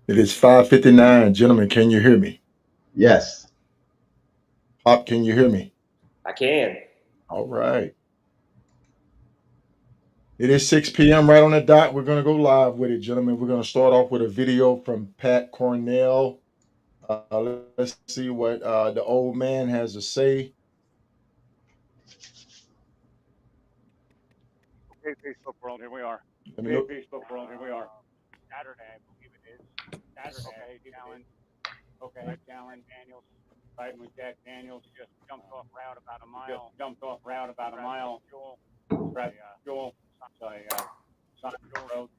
It is 5:59. Gentlemen, can you hear me? Yes. Pop, can you hear me? I can. All right. It is 6 p.m. right on the dot. We're going to go live with it, gentlemen. We're going to start off with a video from Pat Cornell. Let's see what the old man has to say. Hey, Facebook world, here we are. Let me Hey, look. Facebook world, here we are. Saturday, I believe it is. Saturday. Okay, challenge. Okay, challenge. Daniels, riding with Jack Daniels, just jumped off route about a mile. Just jumped off route about a mile. Joel, Brad, Joel, sorry, Simon Joel,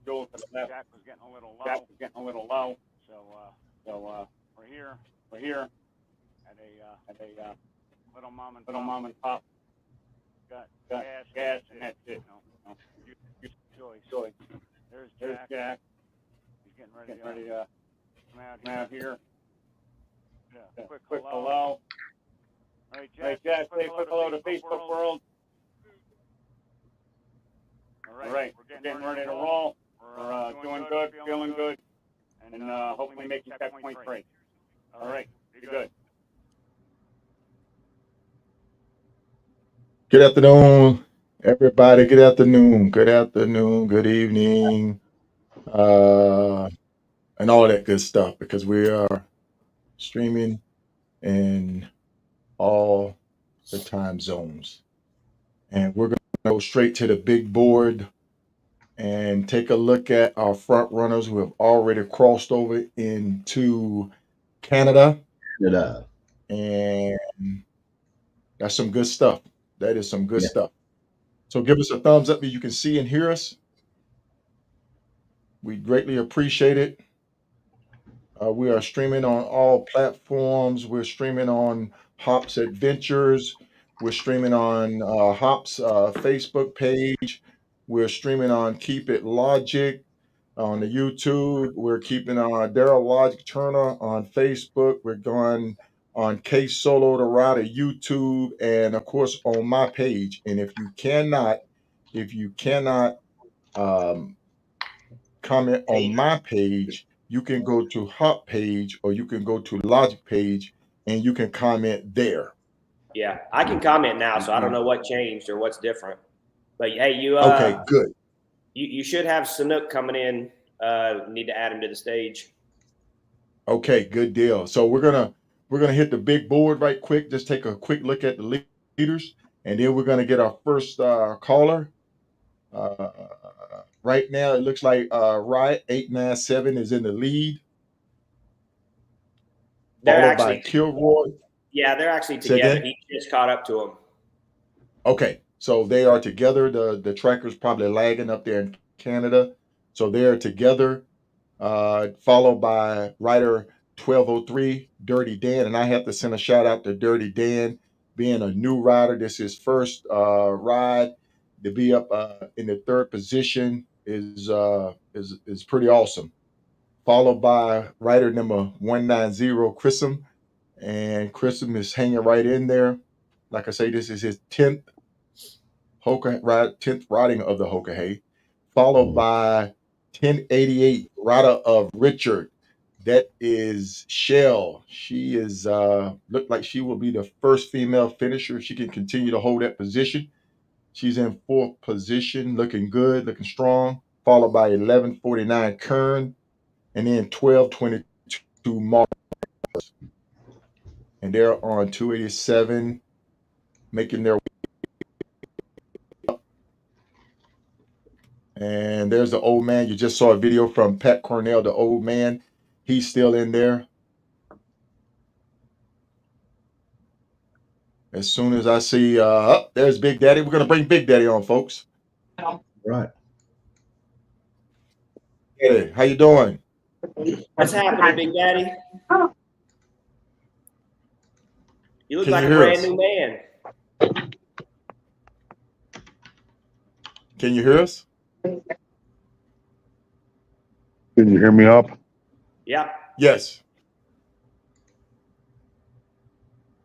Joel to the left. Jack was getting a little low. Jack was getting a little low. So we're here. We're here at a little mom and pop. Got gas, and that's it. No. Joy. There's Jack. He's getting ready to come out here. Yeah. Quick hello. All right, Jack. Say a quick hello to Facebook world. All right. We're getting ready to roll. We're doing good, feeling good, and hopefully making checkpoint free. All right. Be good. Good afternoon, everybody. Good afternoon. Good afternoon. Good evening. And all that good stuff because we are streaming in all the time zones. And we're going to go straight to the big board and take a look at our front runners who have already crossed over into Canada. Yeah. And that's some good stuff. That is some good Yeah. stuff. So give us a thumbs up if you can see and hear us. We greatly appreciate it. We are streaming on all platforms. We're streaming on Hops Adventures. We're streaming on Hops Facebook page. We're streaming on Keep It Logic on the YouTube. We're keeping on Daryl Logic Turner on Facebook. We're going on K Solo the Rider YouTube, and of course on my page. And if you cannot um, comment on my page, you can go to Hop page or you can go to Logic page and you can comment there. Yeah, I can comment now, so I don't know what changed or what's different. But hey, Okay, good. you should have Sanook coming in. Need to add him to the stage. Okay, good deal. So we're gonna hit the big board right quick. Just take a quick look at the leaders, and then we're gonna get our first caller. Uh, right now, it looks like Riot 897 is in the lead, They're followed by actually, Kilroy. yeah, they're actually Say together. again. He just caught up to him. Okay, so they are together. The tracker's probably lagging up there in Canada, so they are together. Followed by Rider 1203, Dirty Dan, and I have to send a shout out to Dirty Dan, being a new rider. This is his first ride to be up in the third position is pretty awesome. Followed by rider number 190, Chrism, and Chrism is hanging right in there. Like I say, this is his 10th riding of the Hoka Hay, followed by 1088 rider of Richard. That is Shell. She is looked like she will be the first female finisher. She can continue to hold that position. She's in fourth position, looking good, looking strong. Followed by 1149 Kern, and then 1222 Mark. And they're on 287, making their way up. And there's the old man. You just saw a video from Pat Cornell, the old man. He's still in there. As soon as I see, there's Big Daddy. We're gonna bring Big Daddy on, folks. Right. Hey, how you doing? What's happening, Big Daddy? You look Can like you a hear brand us? new man. Can you hear us? Can you hear me up? Yeah, Yes.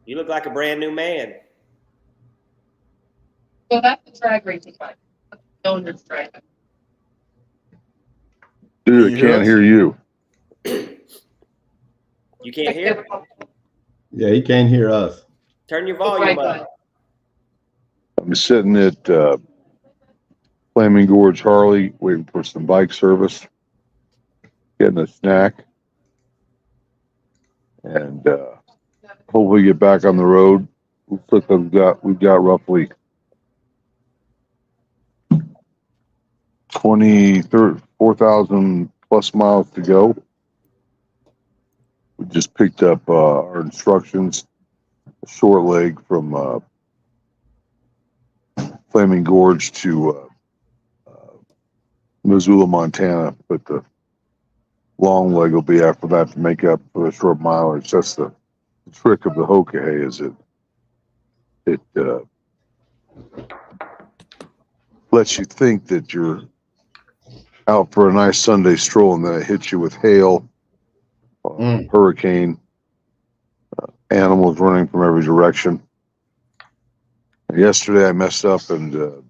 you look like a brand new man. So that's the drag racing bike. Owner's drag. Dude, I can't hear you. You can't hear? Yeah, he can't hear us. Turn your volume up. I'm sitting at Flaming Gorge Harley waiting for some bike service, getting a snack, and hopefully get back on the road. Looks like we've got roughly 4,000 plus miles to go. We just picked up our instructions, a short leg from Flaming Gorge to Missoula, Montana, but the long leg will be after that to make up for the short mileage. That's the trick of the Hoka hay, is it lets you think that you're out for a nice Sunday stroll, and then it hits you with hail, hurricane, animals running from every direction. And yesterday I messed up and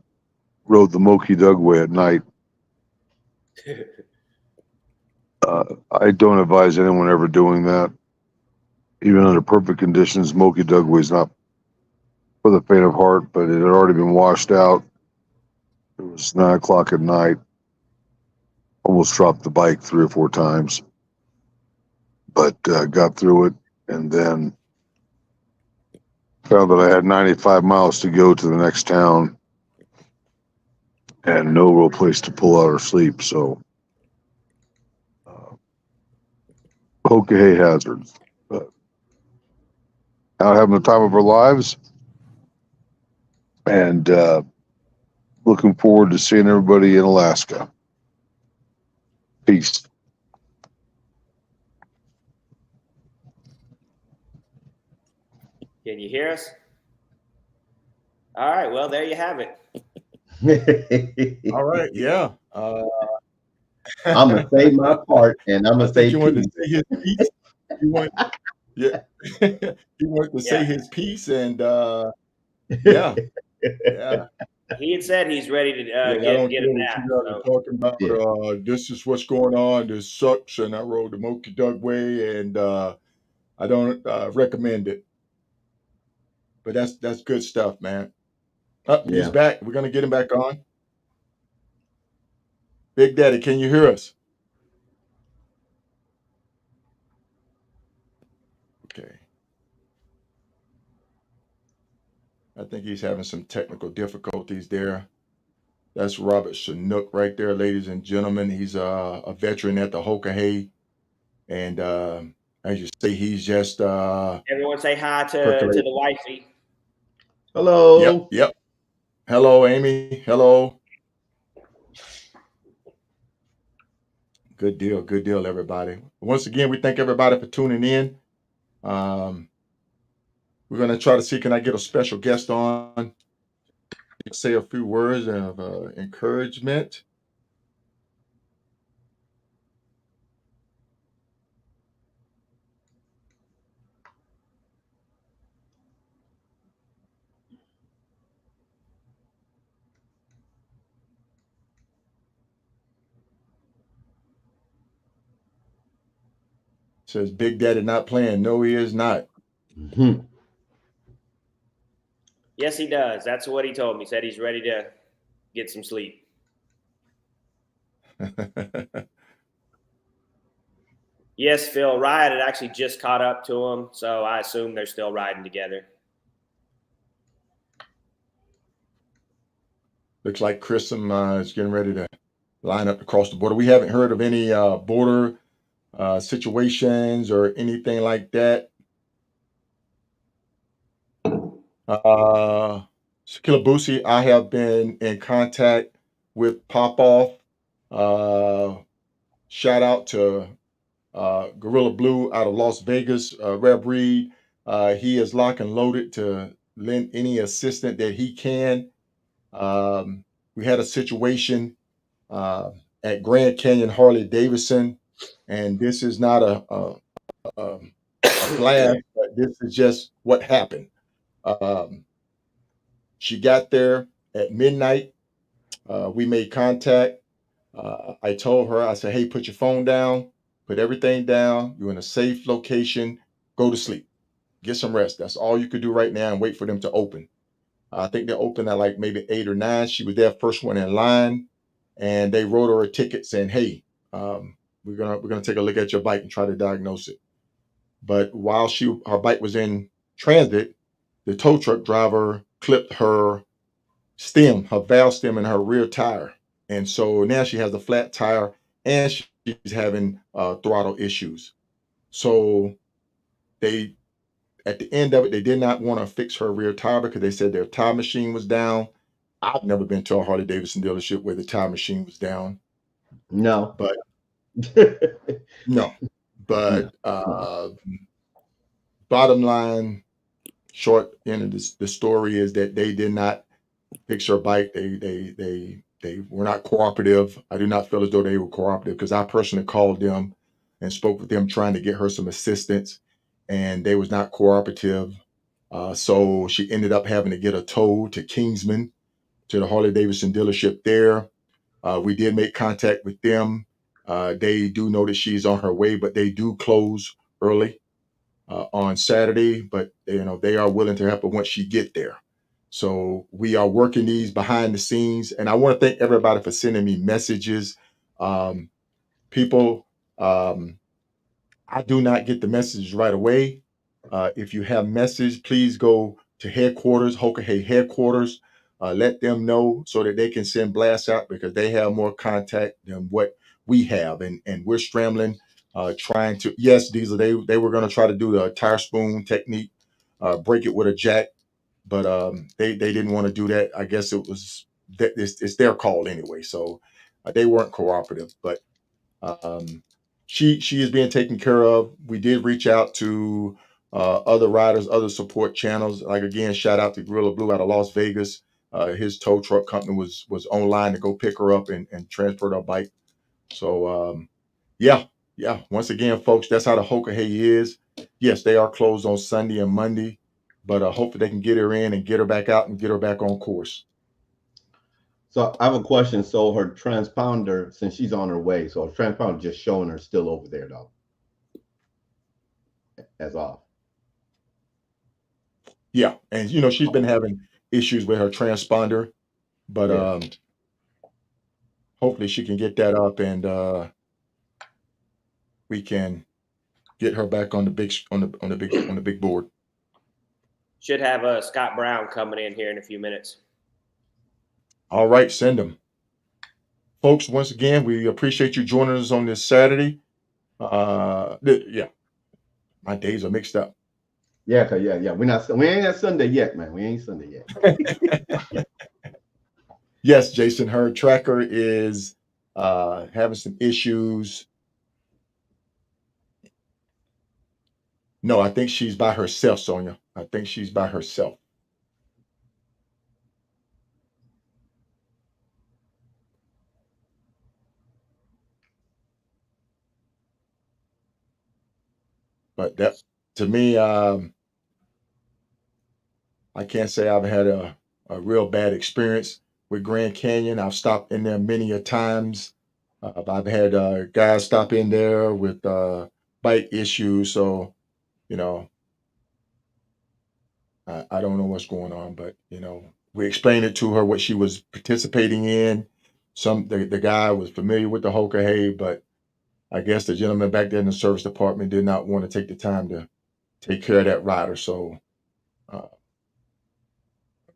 rode the Moki Dugway at night. I don't advise anyone ever doing that. Even under perfect conditions, Moki Dugway is not for the faint of heart, but it had already been washed out. It was 9 o'clock at night. Almost dropped the bike 3 or 4 times, but got through it, and then found that I had 95 miles to go to the next town and no real place to pull out or sleep. So Hoka hay hazards. But out having the time of our lives, and looking forward to seeing everybody in Alaska. Peace. Can you hear us? All right. Well, there you have it. All right. Yeah. I'm gonna say my part, and I'm gonna say you wanted peace. to say his piece. Yeah. He wanted to say his piece, and yeah. He had said he's ready to I don't get care a what nap. you guys are talking about. Yeah. This is what's going on. This sucks, and I rode the Moki Dugway, and I don't recommend it. But that's good stuff, man. He's Yeah. back. We're gonna get him back on. Big Daddy, can you hear us? Okay. I think he's having some technical difficulties there. That's Robert Chinook right there, ladies and gentlemen. He's a veteran at the Hoka hay, and as you say, he's just Everyone say hi to percolating. the wifey. Hello. Yep. Hello, Amy. Hello. Good deal, everybody. Once again, we thank everybody for tuning in. We're going to try to see, can I get a special guest on to say a few words of encouragement? Says Big Daddy not playing. No, he is not. Mhm. Yes, he does. That's what he told me. He said he's ready to get some sleep. Yes, Phil. Riot had actually just caught up to him, so I assume they're still riding together. Looks like Grissom is getting ready to line up across the border. We haven't heard of any border situations or anything like that. Kilabusi, I have been in contact with Popoff. Shout out to Gorilla Blue out of Las Vegas, Reb Reed. He is lock and loaded to lend any assistance that he can. We had a situation at Grand Canyon Harley Davidson, and this is not a blast, but this is just what happened. She got there at midnight. We made contact. I told her, I said, hey, put your phone down. put everything down. You're in a safe location. Go to sleep. Get some rest. That's all you could do right now and wait for them to open. I think they opened at like maybe 8 or 9. She was there first one in line, and they wrote her a ticket saying, "Hey, we're gonna take a look at your bike and try to diagnose it." But while her bike was in transit, the tow truck driver clipped her valve stem, and her rear tire, and so now she has a flat tire and she's having throttle issues. So they at the end of it, they did not want to fix her rear tire because they said their tire machine was down. I've never been to a Harley Davidson dealership where the tire machine was down, No. but no. No. But bottom line, short end of the story is that they did not fix her bike. They were not cooperative. I do not feel as though they were cooperative because I personally called them and spoke with them trying to get her some assistance, and they was not cooperative. So she ended up having to get a tow to Kingsman, to the Harley Davidson dealership there. We did make contact with them. They do know that she's on her way, but they do close early on Saturday. But they are willing to help her once she get there. So we are working these behind the scenes, and I want to thank everybody for sending me messages. People, I do not get the messages right away. If you have message, please go to headquarters, Hoka Hey headquarters. Let them know so that they can send blasts out because they have more contact than what we have, and we're scrambling, trying to. Yes, Diesel, they were going to try to do the tire spoon technique, break it with a jack, but they didn't want to do that. I guess it was that it's their call anyway, so they weren't cooperative, but. Um, she is being taken care of. We did reach out to other riders, other support channels. Like again, shout out to Gorilla Blue out of Las Vegas. His tow truck company was online to go pick her up and transport her bike. So yeah, yeah. Once again, folks, that's how the Hoka Hey is. Yes, they are closed on Sunday and Monday, but hopefully they can get her in and get her back out and get her back on course. So I have a question. So her transponder, since she's on her way, so her transponder just showing her still over there though, as off. Yeah, and she's been having issues with her transponder, but Yeah. hopefully she can get that up and we can get her back on the big board. Should have Scott Brown coming in here in a few minutes. All right, send them. Folks, once again, we appreciate you joining us on this Saturday. Yeah, my days are mixed up. Yeah, yeah. We ain't at Sunday yet, man. We ain't Sunday yet. Yes, Jason, her tracker is having some issues. No, I think she's by herself, Sonia. I think she's by herself. But that, to me, I can't say I've had a real bad experience with Grand Canyon. I've stopped in there many a times. I've had guys stop in there with bike issues. So, you know, I don't know what's going on, but, we explained it to her what she was participating in. The guy was familiar with the Hoka Hey, but I guess the gentleman back there in the service department did not want to take the time to take care of that rider. So, uh,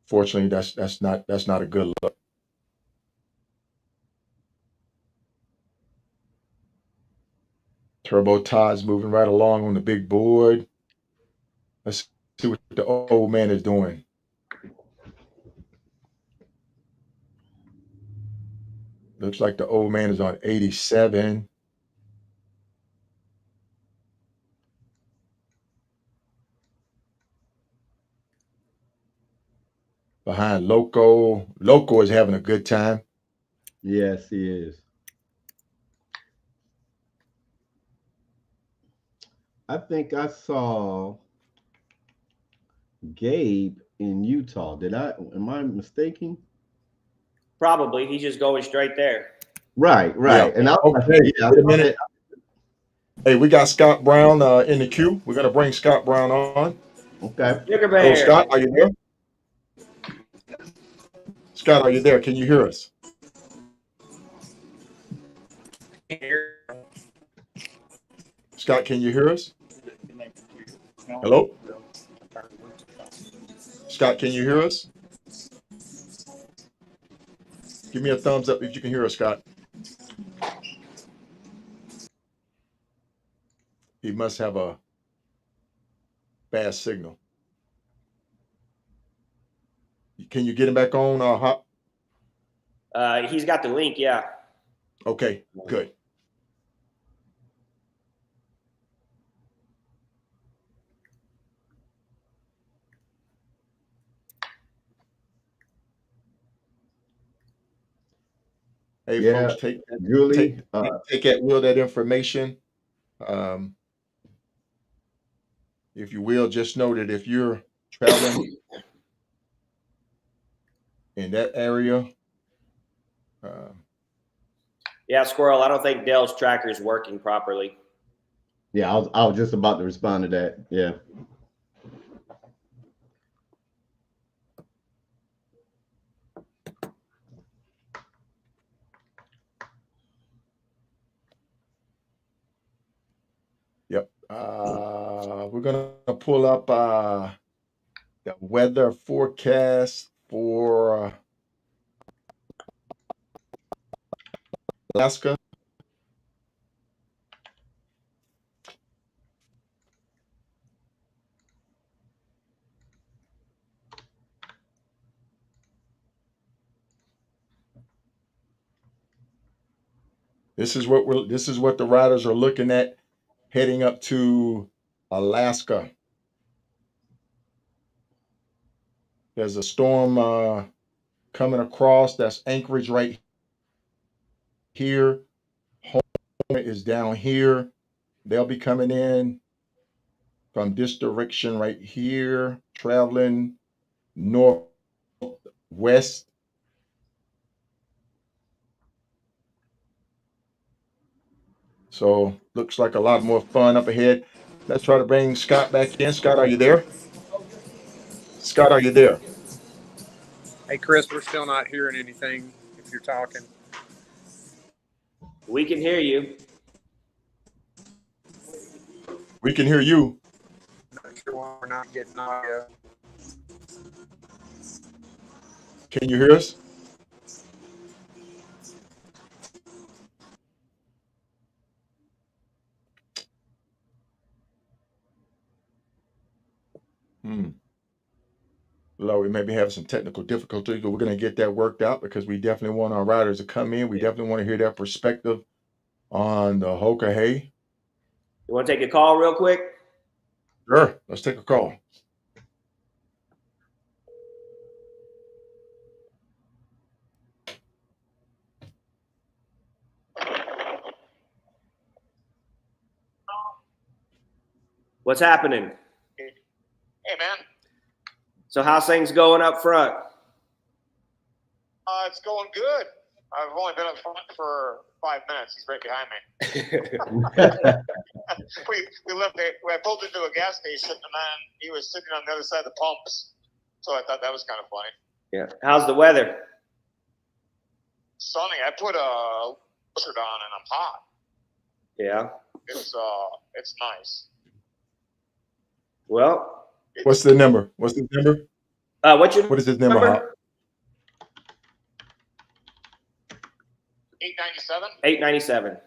fortunately, that's not a good look. Turbo Todd's moving right along on the big board. Let's see what the old man is doing. Looks like the old man is on 87. Behind Loco. Loco is having a good time. Yes, he is. I think I saw Gabe in Utah. Am I mistaken? Probably. He's just going straight there. Right. Yeah. And I was like, Okay. yeah, Wait a minute. Hey, we got Scott Brown in the queue. We're gonna bring Scott Brown on. Okay. Sugar Hello, Bear. Scott. Are you there? Scott, are you there? Can you hear us? Scott, can you hear us? Hello? Scott, can you hear us? Give me a thumbs up if you can hear us, Scott. He must have a bad signal. Can you get him back on? Hop? He's got the link. Yeah. Okay, good. Hey, Yeah, folks, take Julie. that will that information. If you will, just know that if you're traveling in that area, Yeah, Squirrel. I don't think Dell's tracker is working properly. Yeah, I was just about to respond to that. Yeah. yep. We're gonna pull up the weather forecast for Alaska. This is what the riders are looking at heading up to Alaska. There's a storm coming across. That's Anchorage right here. Home is down here. They'll be coming in from this direction right here, traveling northwest. So looks like a lot more fun up ahead. Let's try to bring Scott back in. Scott, are you there? Scott, are you there? Hey, Chris, we're still not hearing anything if you're talking. We can hear you. We can hear you. Not sure why we're not getting audio. Can you hear us? Lord, we may be having some technical difficulties, but we're going to get that worked out because we definitely want our riders to come in. We definitely want to hear their perspective on the Hoka hay. You want to take a call real quick? Sure, let's take a call. What's happening? Hey, man. So how's things going up front? It's going good. I've only been up front for 5 minutes. He's right behind me. we left. I pulled into a gas station, and then he was sitting on the other side of the pumps. So I thought that was kind of funny. Yeah. How's the weather? Sunny. I put a shirt on, and I'm hot. Yeah. It's nice. Well, what's the number? What's his number? What is his number? Hop? 897. 897.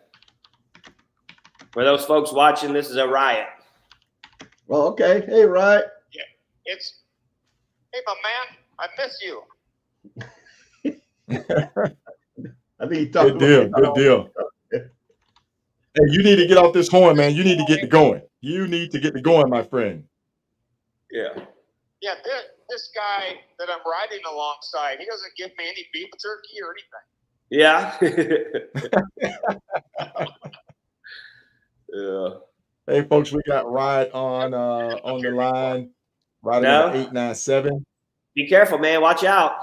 For those folks watching, this is a riot. Well, okay. Hey, right. Yeah. Hey, my man. I miss you. I think he talked Good deal. Hey, you need to get off this horn, man. You need to get to going. You need to get to going, my friend. Yeah. Yeah, this guy that I'm riding alongside, he doesn't give me any beef jerky or anything. Yeah. Yeah. Hey, folks, we got Ride on the line. Rider number 897. Be careful, man. Watch out.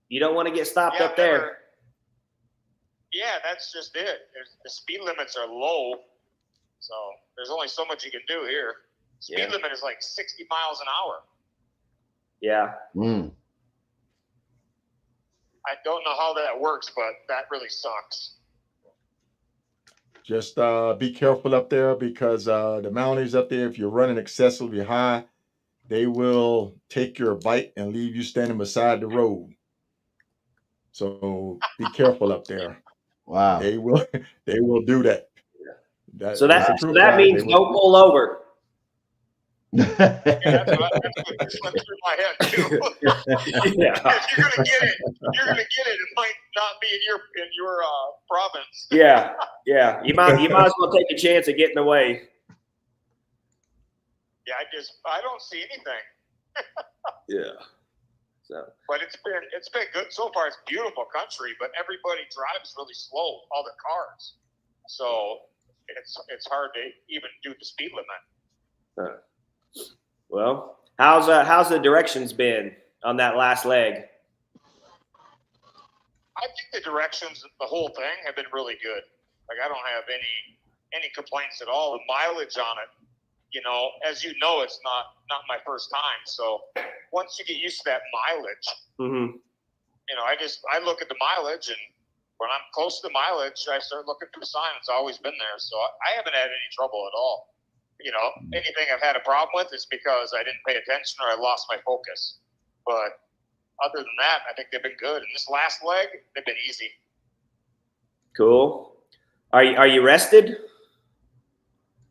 You don't want to get stopped up there. Yeah, that's just it. The speed limits are low, so there's only so much you can do here. Speed limit is like 60 miles an hour. Yeah. I don't know how that works, but that really sucks. Just be careful up there because the Mounties up there, if you're running excessively high, they will take your bike and leave you standing beside the road. So be careful up there. Wow. They will do that. So That's the truth, that guys. means don't pull over. Yeah, that's what went through my head too. Yeah. If you're gonna get it, It might not be in your province. Yeah. Yeah. You might as well take a chance of getting away. Yeah, I don't see anything. Yeah. So. But it's been good so far. It's beautiful country, but everybody drives really slow. All the cars, so it's hard to even do the speed limit. Well, how's the directions been on that last leg? I think the directions, the whole thing, have been really good. Like I don't have any complaints at all. The mileage on it, as you know, it's not my first time. So once you get used to that mileage, I look at the mileage, and when I'm close to the mileage, I start looking for the sign. It's always been there, so I haven't had any trouble at all. Anything I've had a problem with is because I didn't pay attention or I lost my focus. But other than that, I think they've been good. And this last leg, they've been easy. Cool. Are you rested?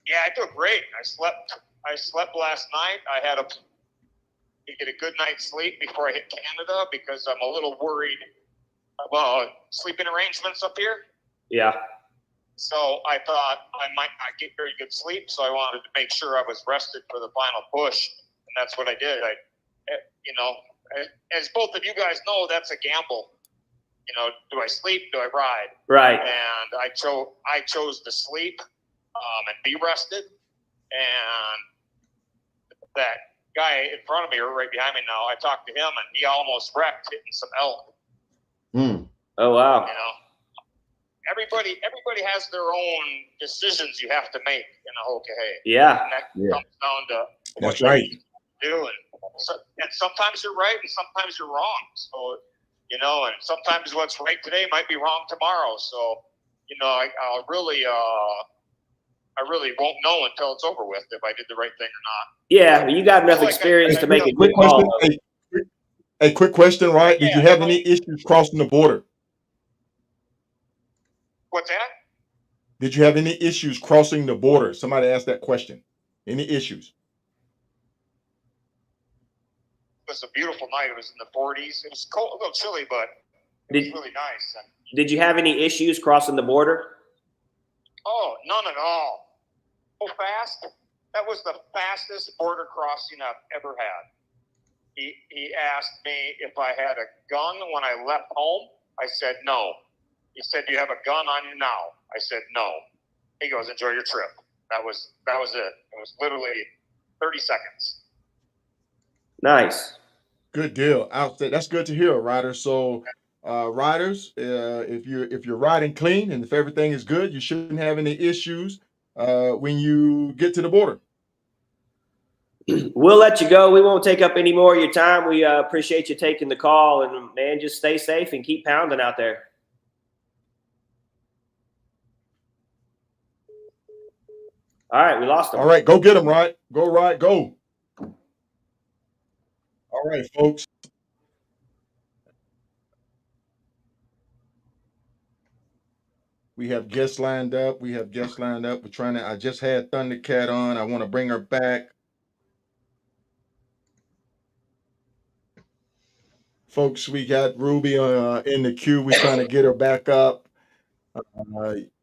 Yeah, I feel great. I slept last night. I had to get a good night's sleep before I hit Canada because I'm a little worried about sleeping arrangements up here. Yeah. So I thought I might not get very good sleep, so I wanted to make sure I was rested for the final push, and that's what I did. As both of you guys know, that's a gamble. Do I sleep? Do I ride? Right. And I chose to sleep and be rested. And that guy in front of me, or right behind me now, I talked to him, and he almost wrecked hitting some elk. Oh wow. Everybody has their own decisions you have to make in a Hoka hay. Yeah. And that comes down to That's right. do. And sometimes you're right and sometimes you're wrong. So, and sometimes what's right today might be wrong tomorrow. So, I really won't know until it's over with if I did the right thing or not. Yeah, you got enough experience to make a good call. A quick question, right? Did you have any issues crossing the border? What's that? Did you have any issues crossing the border? Somebody asked that question. Any issues? It was a beautiful night. It was in the 40s. It was cold, a little chilly, but it was really nice. Did you have any issues crossing the border? Oh, none at all. So fast. That was the fastest border crossing I've ever had. He asked me if I had a gun when I left home. I said no. He said, "Do you have a gun on you now?" I said no. He goes, "Enjoy your trip." That was it. It was literally 30 seconds. Nice. Good deal. That's good to hear, riders. So, riders, if you're riding clean and if everything is good, you shouldn't have any issues when you get to the border. We'll let you go. We won't take up any more of your time. We appreciate you taking the call, and man, just stay safe and keep pounding out there. All right, we lost him. All right, go get them, Ride. Go, Ride, go. All right, folks. We have guests lined up. We're trying to. I just had Thundercat on. I want to bring her back. Folks, we got Ruby in the queue. We're trying to get her back up.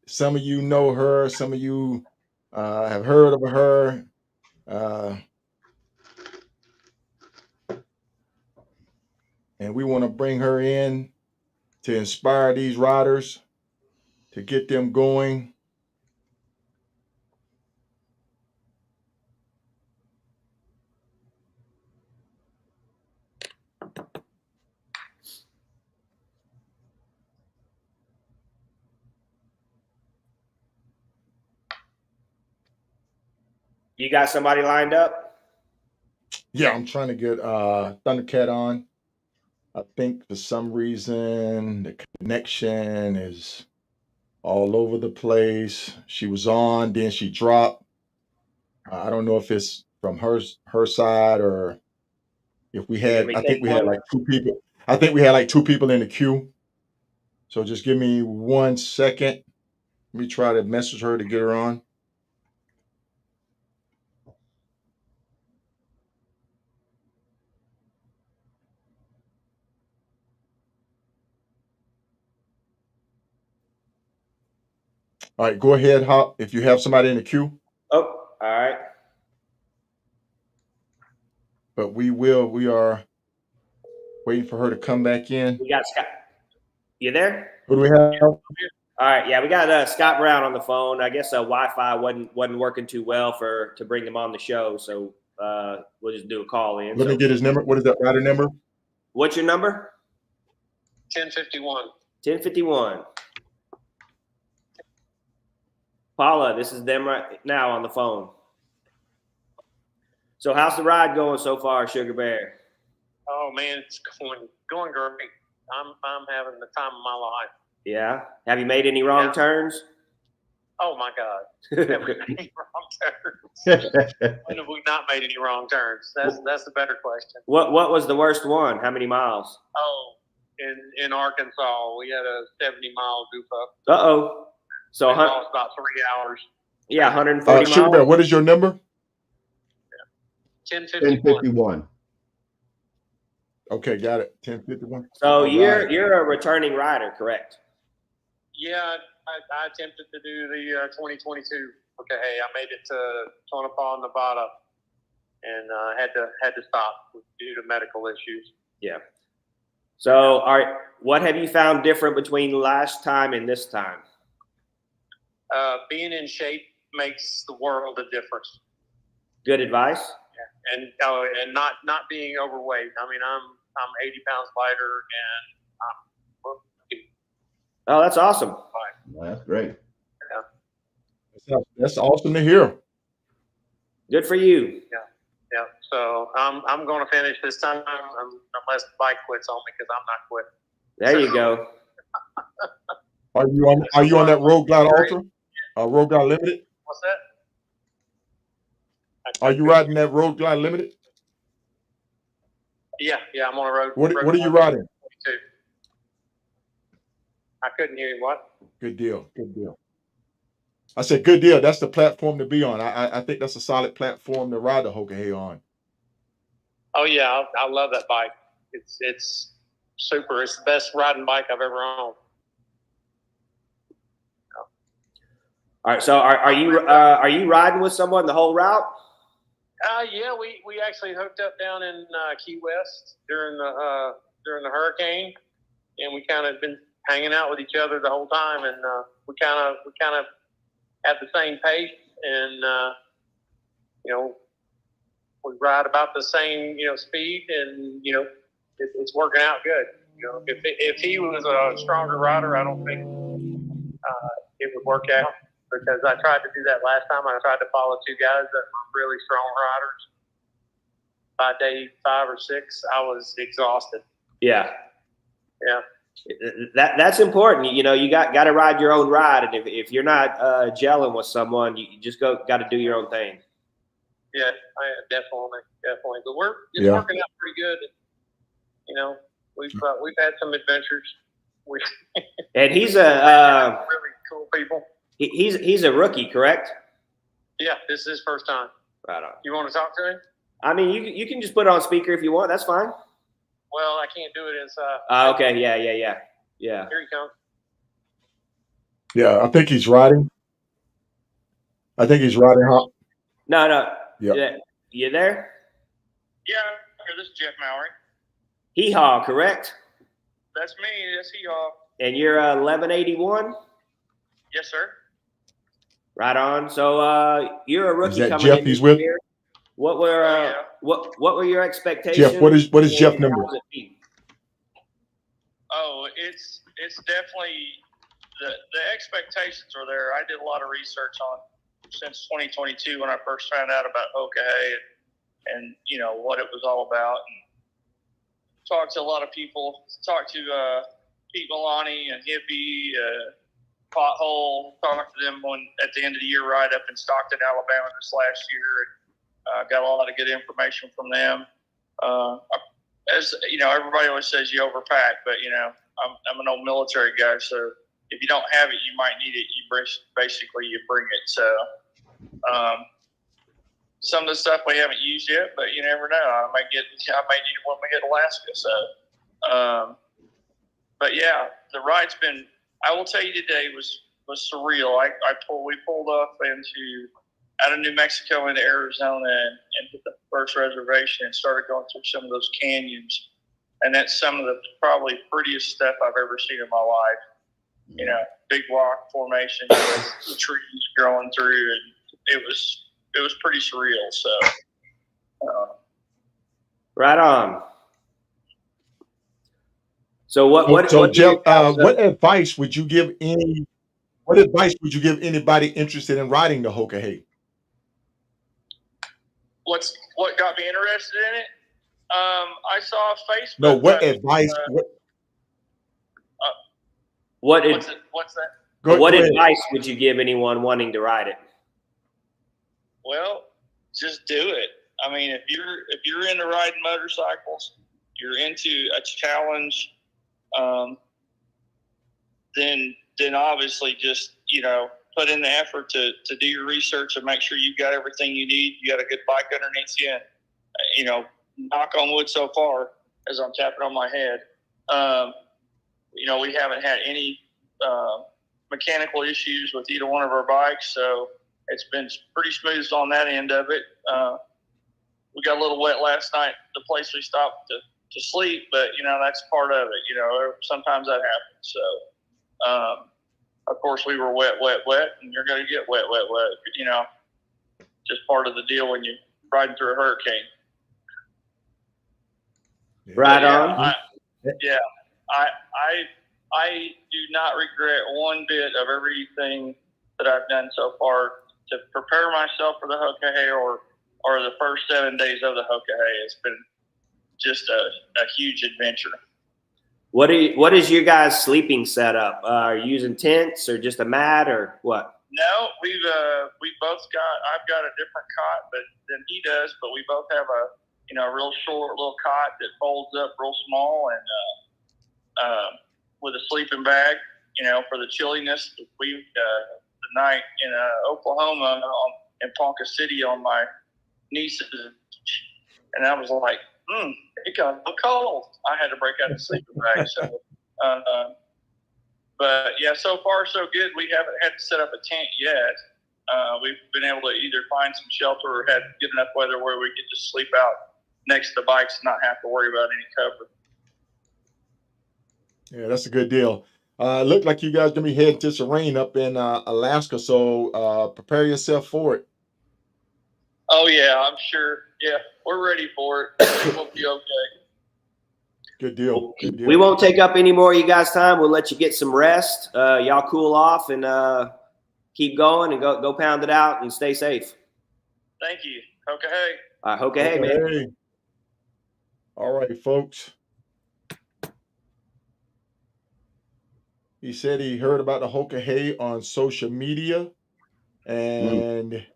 Some of you know her. Some of you have heard of her. And we want to bring her in to inspire these riders, to get them going. You got somebody lined up? Yeah, I'm trying to get Thundercat on. I think for some reason the connection is all over the place. She was on, then she dropped. I don't know if it's from her side or if we Let had. me I take think we had one. like two people. I think we had like two people in the queue. So just give me 1 second. Let me try to message her to get her on. All right, go ahead, Hop, if you have somebody in the queue. Oh, all right. But we are waiting for her to come back in. We got Scott. You there? Who do we have? All right. Yeah, we got Scott Brown on the phone. I guess Wi-Fi wasn't working too well to bring him on the show, so we'll just do a call in. Let me get his number. What is that rider number? What's your number? 1051. 1051. Paula, this is them right now on the phone. So how's the ride going so far, Sugar Bear? Oh man, it's going great. I'm having the time of my life. Yeah. Have you made any wrong turns? Oh my God. Have we made any wrong turns? When have we not made any wrong turns? That's the better question. What was the worst one? How many miles? Oh, in Arkansas, we had a 70-mile goof up. Uh-oh. So It lost about 3 hours. yeah, 140 Sugar miles. Bear, what is your number? 1051. 1051. Okay, got it. 1051. So All right. you're a returning rider, correct? Yeah, I attempted to do the 2022. Okay, hey, I made it to Tonopah, Nevada, and had to stop due to medical issues. Yeah. So what have you found different between last time and this time? Being in shape makes the world a difference. Good advice. And not being overweight. I mean, I'm 80 pounds lighter, and Oh, that's awesome. Well, that's great. That's awesome to hear. Good for you. yeah. So I'm going to finish this time, unless the bike quits on me, because I'm not quitting. There you go. Are you on that Road Glide Ultra? Road Glide Limited? What's that? Are you riding that Road Glide Limited? Yeah, I'm on a road. What are you riding? 22. I couldn't hear you. What? Good deal. Good deal. I said good deal. That's the platform to be on. I think that's a solid platform to ride the Hoka Hey on. Oh yeah, I love that bike. It's super. It's the best riding bike I've ever owned. All right. So are you riding with someone the whole route? Yeah, we actually hooked up down in Key West during the hurricane, and we kind of been hanging out with each other the whole time, and we kind of have the same pace, and we ride about the same speed, and it's working out good. If he was a stronger rider, I don't think it would work out. Because I tried to do that last time. I tried to follow two guys that were really strong riders. By day 5 or 6, I was exhausted. Yeah. Yeah. That's important. You got to ride your own ride, and if you're not gelling with someone, you just got to do your own thing. Yeah, definitely. But it's working out pretty good. We've had some adventures. And he's really cool people. He's a rookie, correct? Yeah, this is his first time. Right on. You want to talk to him? I mean, you can just put it on speaker if you want. That's fine. Well, I can't do it inside. Okay. Yeah. Here he comes. Yeah, I think he's riding. Hop. No. Yeah. You there? Yeah, this is Jeff Mallory. Hee haw, correct? That's me. That's hee haw. And you're 1181. Yes, sir. Right on. So you're a rookie Is that coming Jeff in he's this with? year. What were your expectations? Jeff, what is Jeff number? Oh, it's definitely the expectations are there. I did a lot of research since 2022 when I first found out about Hoka and you know what it was all about. And talked to a lot of people. Talked to Pete Milani and Hippie, Pothole. Talked to them at the end of the year ride up in Stockton, Alabama this last year. And, got a lot of good information from them. As you know, everybody always says you overpack, but you know, I'm an old military guy, so if you don't have it, you might need it. You bring it. So some of the stuff we haven't used yet, but you never know. I might need it when we hit Alaska. So, but yeah, the ride's been. I will tell you today was surreal. We pulled up out of New Mexico into Arizona and hit the first reservation and started going through some of those canyons. And that's some of the probably prettiest stuff I've ever seen in my life. You know, big rock formation, with trees growing through, and it was pretty surreal. So, right on. So what Jeff, what advice would you give anybody interested in riding the Hoka Hay? What got me interested in it? I saw a Facebook. No, what advice? What's that? What advice would you give anyone wanting to ride it? Well, just do it. I mean, if you're into riding motorcycles, you're into a challenge, then obviously just, you know, put in the effort to do your research and make sure you've got everything you need. You got a good bike underneath you. And, you know, knock on wood so far as I'm tapping on my head. You know, we haven't had any mechanical issues with either one of our bikes, so it's been pretty smooth on that end of it. We got a little wet last night, the place we stopped to sleep, but, you know, that's part of it. You know, sometimes that happens. So, of course, we were wet, and you're going to get wet. You know, just part of the deal when you're riding through a hurricane. Right on. on. I do not regret one bit of everything that I've done so far to prepare myself for the Hoka Hay or the first 7 days of the Hoka Hay. It's been just a huge adventure. What is your guys' sleeping setup? Are you using tents or just a mat or what? No, we both got. I've got a different cot than he does, but we both have a real short little cot that folds up real small and with a sleeping bag. You know, for the chilliness. We the night in Oklahoma in Ponca City on my niece's, and I was like, it got cold. I had to break out the sleeping bag. So, but yeah, so far so good. We haven't had to set up a tent yet. We've been able to either find some shelter or had good enough weather where we could just sleep out next to the bikes and not have to worry about any cover. Yeah, that's a good deal. Look like you guys gonna be heading to some rain up in Alaska, so prepare yourself for it. Oh yeah, I'm sure. Yeah, we're ready for it. We'll be okay. Good deal. Good deal. We won't take up any more of you guys' time. We'll let you get some rest. Y'all cool off and keep going and go pound it out and stay safe. Thank you. Hoka Hey. Hoka Hey, man. All right, folks. He said he heard about the Hoka Hey on social media, and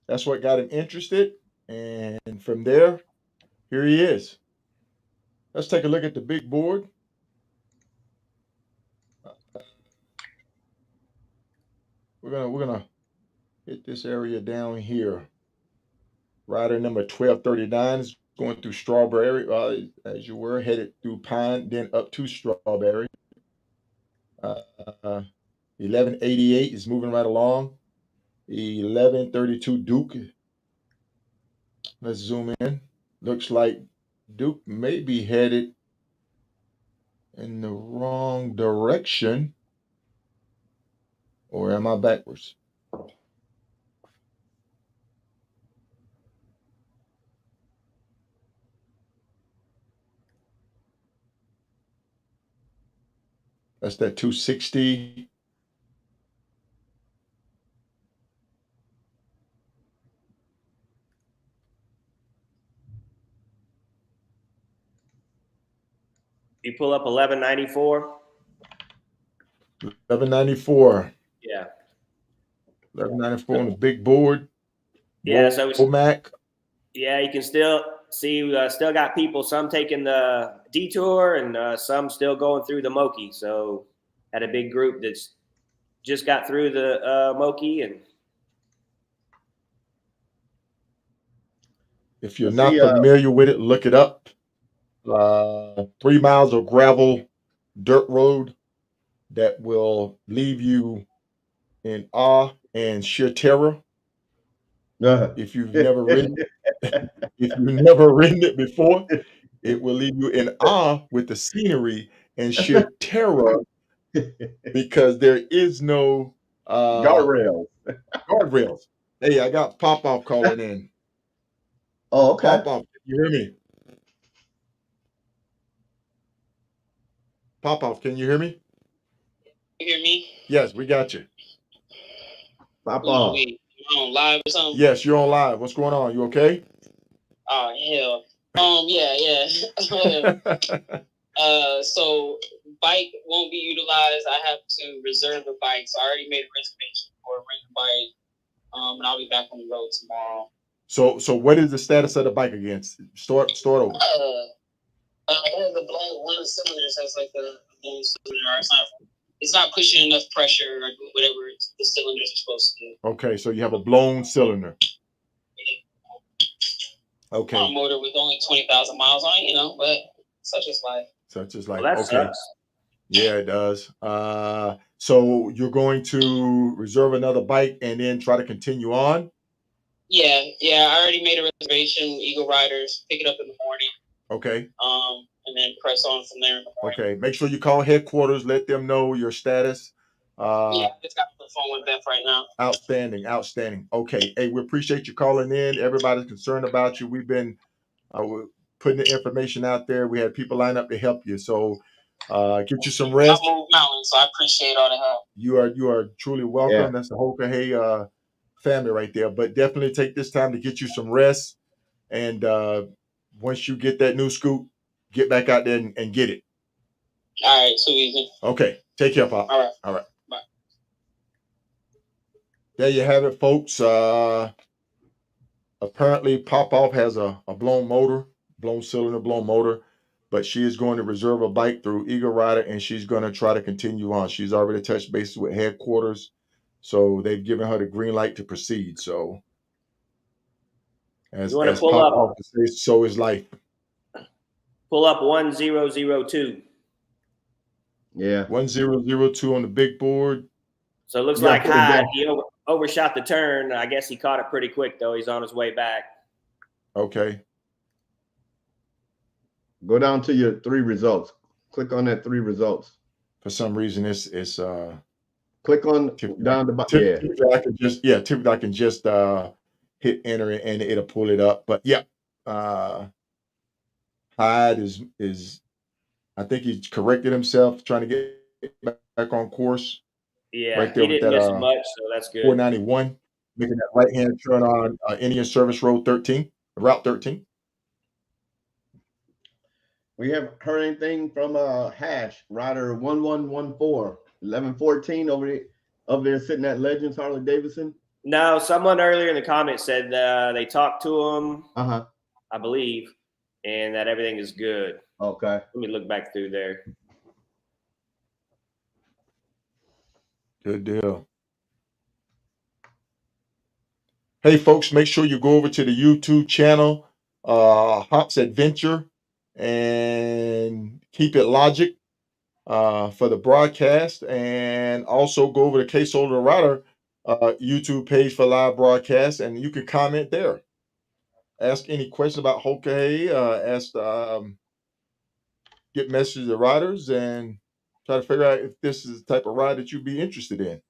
that's what got him interested. And from there, here he is. Let's take a look at the big board. We're gonna hit this area down here. Rider number 1239 is going through Strawberry, as you were headed through Pine, then up to Strawberry. 1188 is moving right along. 1132 Duke. Let's zoom in. Looks like Duke may be headed in the wrong direction. Or am I backwards? That's that 260. You pull up 1194. 1194. Yeah. 1194 on the big board. Yeah. So Womack. yeah, you can still see. Still got people. Some taking the detour, and some still going through the Moki. So had a big group that's just got through the Moki, and if you're not familiar with it, look it up. 3 miles of gravel dirt road that will leave you in awe and sheer terror. If you've never ridden, if you've never ridden it before, it will leave you in awe with the scenery and sheer terror because there is no guardrails. guardrails. Hey, I got Pop Off calling in. Oh, okay. Pop Off, can you hear me? Pop Off, can you hear me? You hear me? Yes, we got you. Pop off. You on live or something? Yes, you're on live. What's going on? You okay? Oh hell. Yeah. So bike won't be utilized. I have to reserve the bike. So I already made a reservation for a rental bike. And I'll be back on the road tomorrow. So what is the status of the bike again? Start over. It has a blown one cylinder, so it's like a blown cylinder. It's not pushing enough pressure or whatever the cylinders are supposed to do. Okay, so you have a blown cylinder. Okay. On a motor with only 20,000 miles on it, but such is life. Such is life. Well, that okay. sucks. Yeah, it does. So you're going to reserve another bike and then try to continue on? Yeah. I already made a reservation. Eagle Riders, pick it up in the morning. Okay. And then press on from there in the morning. Okay. Make sure you call headquarters. Let them know your status. Yeah, I just got the phone with Beth right now. Outstanding. Okay. Hey, we appreciate you calling in. Everybody's concerned about you. We've been putting the information out there. We had people line up to help you. So get you some rest. I moved mountains, so I appreciate all the help. You are truly welcome. Yeah. That's the Hoka Hey family right there. But definitely take this time to get you some rest. And once you get that new scoop, get back out there and get it. All right, too easy. Okay. Take care, Pop. All right. Bye. There you have it, folks. Apparently, Pop Off has a blown cylinder, blown motor, but she is going to reserve a bike through Eagle Rider, and she's going to try to continue on. She's already touched bases with headquarters, so they've given her the green light to proceed. So, as Pop Off says, so is life. Pull up 1002. Yeah. 1002 on the big board. So it looks like he overshot the turn. I guess he caught it pretty quick, though. He's on his way back. Okay. Go down to your 3 results. Click on that 3 results. For some reason, it's click on down the bottom. Yeah. Typically I can just hit enter and it'll pull it up. But yeah, Hyde is I think he's corrected himself, trying to get back on course. Yeah, right there he with didn't that, miss much, so that's good. 491, making that right-hand turn on Indian Service Road 13, Route 13. We haven't heard anything from Hash Rider 1114, 1114 over there sitting at Legends Harley Davidson. No, someone earlier in the comments said they talked to him, I believe, and that everything is good. Okay. Let me look back through there. Good deal. Hey, folks, make sure you go over to the YouTube channel, Hops Adventure, and keep it logic for the broadcast. And also go over to Case Holder Rider YouTube page for live broadcast, and you can comment there. Ask any question about Hoka, get messages to riders, and try to figure out if this is the type of ride that you'd be interested in.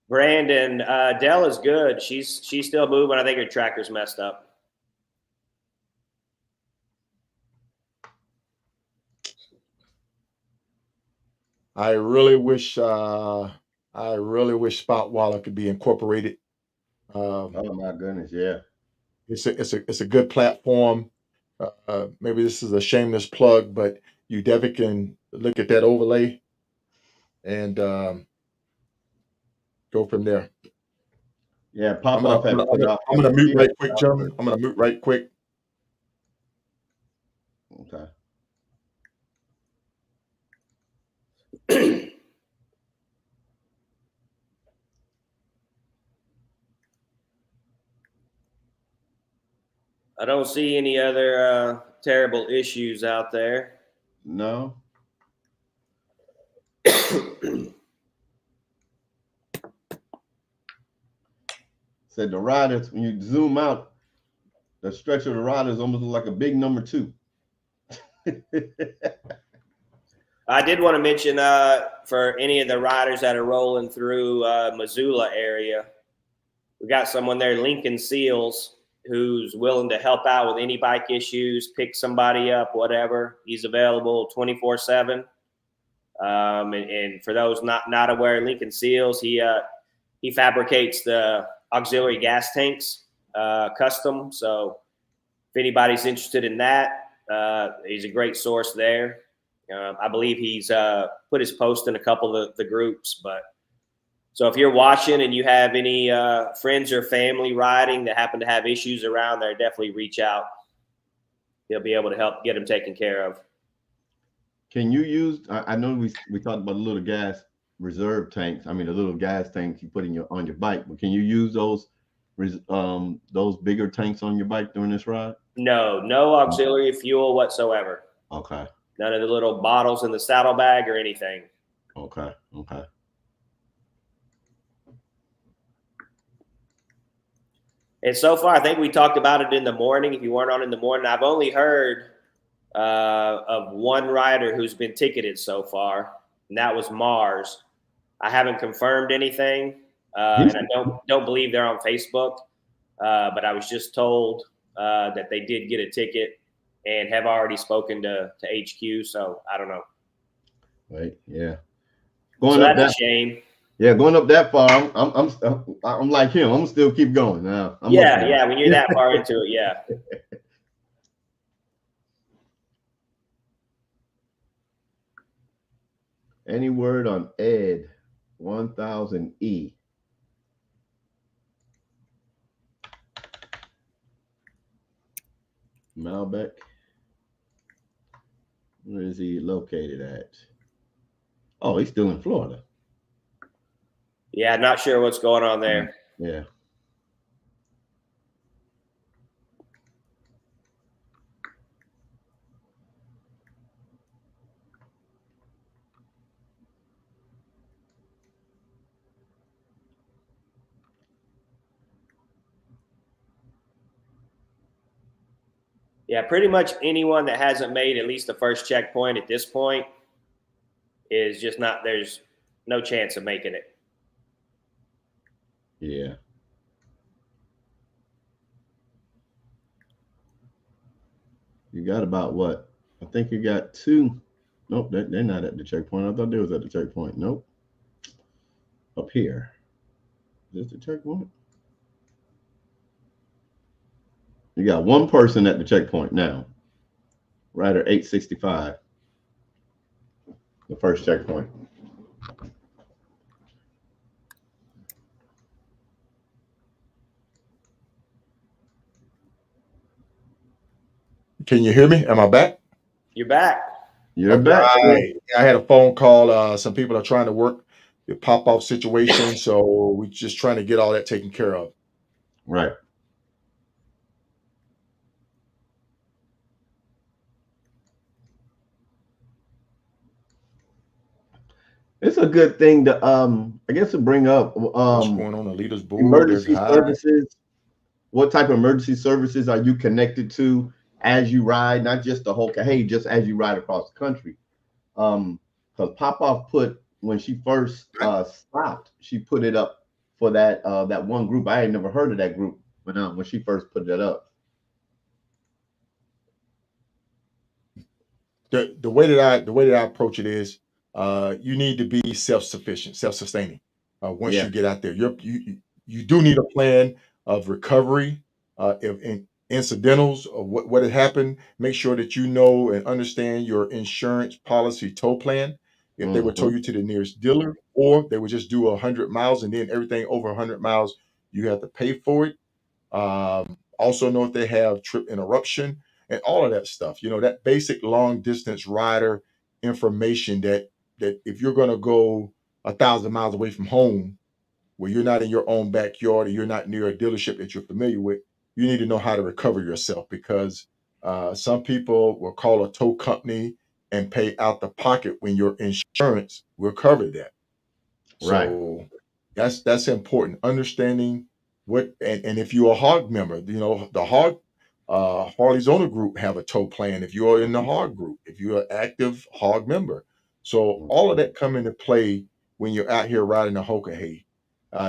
Brandon, Dell is good. She's still moving. I think her tracker's messed up. I really wish Spout Wallet could be incorporated. Oh my goodness, yeah. It's a good platform. Maybe this is a shameless plug, but you definitely can look at that overlay and go from there. Yeah, pop up had put off. I'm gonna mute right quick, gentlemen. I'm gonna mute right quick. Okay. I don't see any other terrible issues out there. No. Said the riders, when you zoom out, the stretch of the riders almost look like a big number 2. I did want to mention for any of the riders that are rolling through Missoula area, we got someone there, Lincoln Seals, who's willing to help out with any bike issues, pick somebody up, whatever. He's available 24/7. And for those not aware, Lincoln Seals, he fabricates the auxiliary gas tanks custom. So if anybody's interested in that, he's a great source there. I believe he's put his post in a couple of the groups. But so if you're watching and you have any friends or family riding that happen to have issues around there, definitely reach out. He'll be able to help get them taken care of. Can you use? I know we talked about the little gas reserve tanks. I mean, the little gas tanks you put on your bike. But can you use those bigger tanks on your bike during this ride? No auxiliary fuel whatsoever. Okay. None of the little bottles in the saddlebag or anything. Okay. And so far, I think we talked about it in the morning. If you weren't on in the morning, I've only heard of one rider who's been ticketed so far, and that was Mars. I haven't confirmed anything, and I don't believe they're on Facebook, but I was just told that they did get a ticket and have already spoken to HQ. So I don't know. Right. Yeah. So that's a shame. Yeah, going up that far, I'm like him. I'm gonna still keep going now. Yeah. When you're that far into it, yeah. Any word on Ed 1000E? Malbec. Where is he located at? Oh, he's still in Florida. Yeah, not sure what's going on there. Yeah. Yeah, pretty much anyone that hasn't made at least the first checkpoint at this point is just not, there's no chance of making it. Yeah. You got about what? I think you got 2. Nope, they're not at the checkpoint. I thought they was at the checkpoint. Nope. Up here. Is this the checkpoint? You got 1 person at the checkpoint now. Rider 865. The first checkpoint. Can you hear me? Am I back? You're back. You're back. I had a phone call. Some people are trying to work the pop-off situation, so we're just trying to get all that taken care of. Right. It's a good thing to I guess to bring up What's going on the leaders board? emergency services. What type of emergency services are you connected to as you ride? Not just the Hoka, hey, just as you ride across the country. Because Popoff put, when she first stopped, she put it up for that one group. I had never heard of that group when she first put that up. The way that I approach it is you need to be self-sufficient, self-sustaining. Once Yeah. you get out there, you do need a plan of recovery. If incidentals or what had happened, make sure that you know and understand your insurance policy tow plan. If they would tow you to the nearest dealer, or they would just do 100 miles, and then everything over 100 miles, you have to pay for it. Also know if they have trip interruption and all of that stuff. That basic long distance rider information that if you're going to go 1,000 miles away from home, where you're not in your own backyard or you're not near a dealership that you're familiar with, you need to know how to recover yourself, because some people will call a tow company and pay out the pocket when your insurance will cover that. Right. So that's important. Understanding and if you're a hog member, the hog Harley's owner group have a tow plan if you're in the hog group, if you're an active hog member. So all of that come into play when you're out here riding the Hoka hay.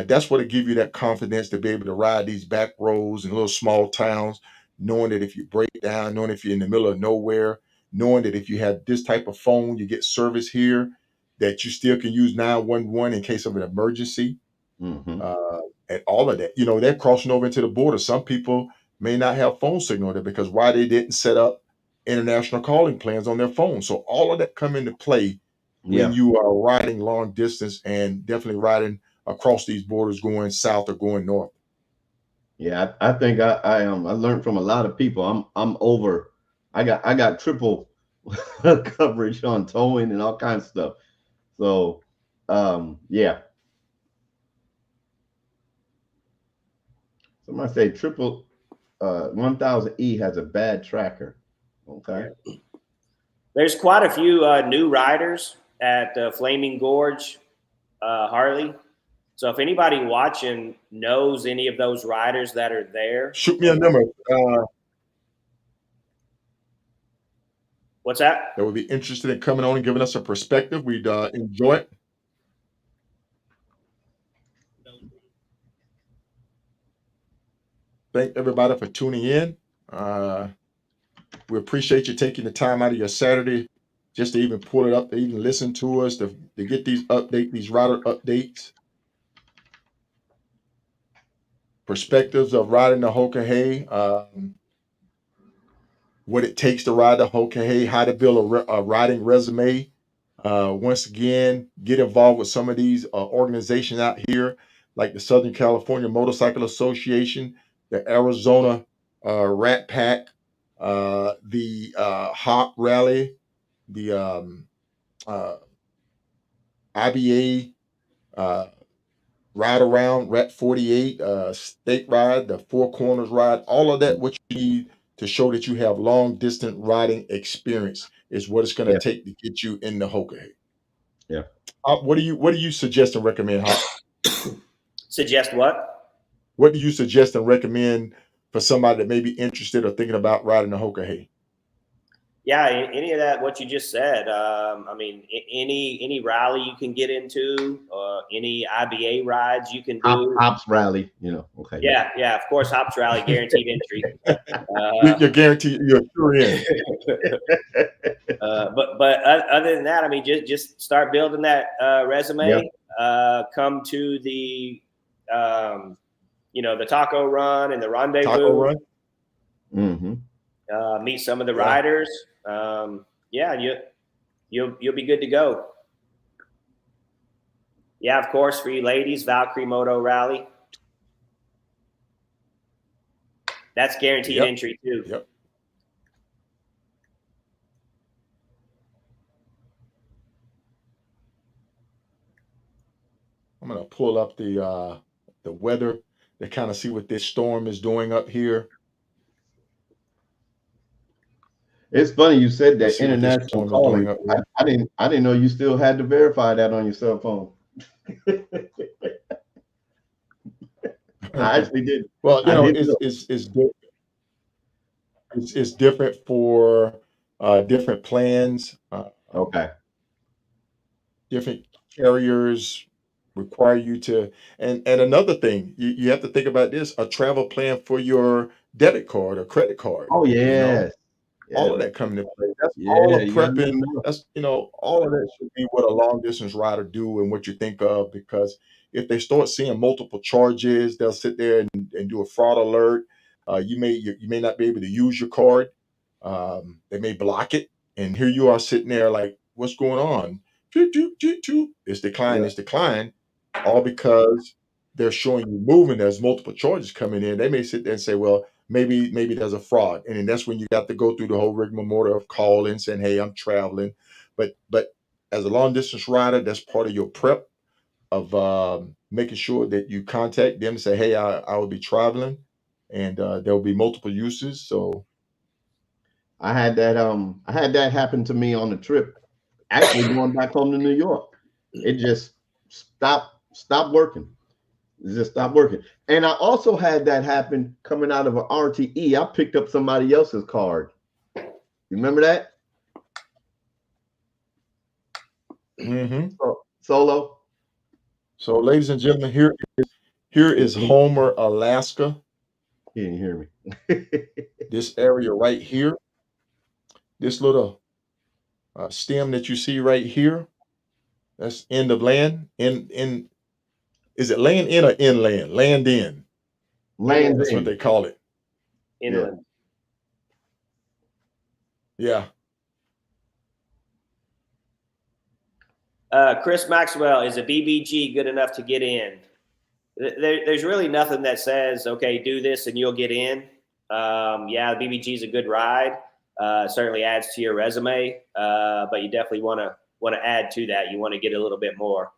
That's what it give you that confidence to be able to ride these back roads in little small towns, knowing that if you break down, knowing if you're in the middle of nowhere, knowing that if you have this type of phone, you get service here, that you still can use 911 in case of an emergency, uh, and all of that. They're crossing over into the border. Some people may not have phone signal there because why they didn't set up international calling plans on their phone. So all of that come into play when Yeah. you are riding long distance, and definitely riding across these borders going south or going north. Yeah. I think I learned from a lot of people. I'm over. I got triple coverage on towing and all kinds of stuff. So yeah. Somebody say triple 1000E has a bad tracker. Okay. There's quite a few new riders at Flaming Gorge Harley. So if anybody watching knows any of those riders that are there, Shoot me a number. What's that? That would be interested in coming on and giving us a perspective. We'd enjoy it. Thank everybody for tuning in. We appreciate you taking the time out of your Saturday just to even pull it up, to even listen to us, to get these rider updates, perspectives of riding the Hoka hay, what it takes to ride the Hoka hay, how to build a riding resume. Once again, get involved with some of these organizations out here, like the Southern California Motorcycle Association, the Arizona Rat Pack, the Hop Rally, the IBA Ride Around, Rat 48, State Ride, the Four Corners Ride, all of that, what you need to show that you have long distance riding experience is what it's going to Yeah. take to get you in the Hoka hay. Yeah. What do you suggest and recommend, Hop? Suggest what? What do you suggest and recommend for somebody that may be interested or thinking about riding the Hoka hay? Yeah, any of that, what you just said. I mean, any rally you can get into, any IBA rides you can do. Hops rally, Okay. Yeah, of course, Hops Rally, guaranteed entry. You're guaranteed, you're sure in. But other than that, I mean, just start building that resume. Come to the the taco run and the rendezvous. Taco run. Meet some of the riders. You'll be good to go. Yeah, of course, for you ladies, Valkyrie Moto Rally. That's guaranteed entry too. Yep. I'm gonna pull up the weather to kind of see what this storm is doing up here. It's funny you said Let's that see what this international storm is doing calling. up here. I didn't know you still had to verify that on your cell phone. I actually did. Well, it's different for different plans. Okay. Different carriers require you to, and another thing, you have to think about this: a travel plan for your debit card or credit card. Oh yes. All of Yeah, that coming into play. That's all yeah, of you never prepping. know. That's all of that should be what a long distance rider do and what you think of, because if they start seeing multiple charges, they'll sit there and do a fraud alert. You may not be able to use your card. They may block it, and here you are sitting there like, what's going on? Toot, toot, toot, toot. It's declined. Yeah. It's declined. All because they're showing you moving. There's multiple charges coming in. They may sit there and say, well, maybe there's a fraud, and then that's when you got to go through the whole rigmarole of calling, saying, hey, I'm traveling. But as a long distance rider, that's part of your prep of making sure that you contact them and say, hey, I will be traveling, and there will be multiple uses. So I had that happen to me on the trip. Actually, going back home to New York, it just stopped working. It just stopped working. And I also had that happen coming out of an RTE. I picked up somebody else's card. You remember that? mhm. Solo. So ladies and gentlemen, here is Homer, Alaska. He didn't hear me. This area right here, this little stem that you see right here, that's end of land. In Is it land in or inland? Land in. Lands That's what in. they call it. Inland. Yeah. Chris Maxwell, is a BBG good enough to get in? There's really nothing that says, okay, do this and you'll get in. Yeah, the BBG is a good ride. Certainly adds to your resume, but you definitely want to add to that. You want to get a little bit more,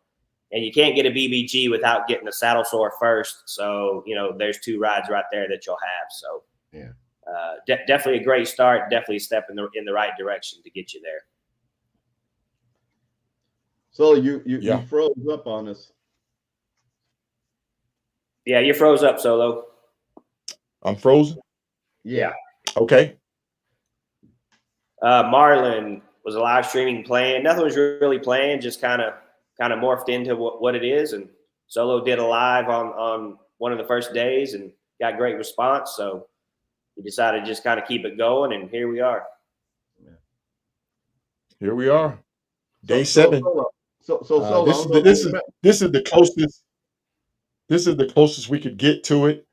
and you can't get a BBG without getting a saddle sore first. So there's 2 rides right there that you'll have. So yeah, definitely a great start. Definitely a step in the right direction to get you there. So you Yeah. froze up on us. Yeah, you froze up, Solo. I'm frozen. Yeah. Okay. Marlin was a live streaming playing. Nothing was really playing, just kind of morphed into what it is. And Solo did a live on one of the first days and got great response. So we decided to just kind of keep it going, and here we are. Here we are. Day So 7. Solo, This is the closest. This is the closest we could get to it.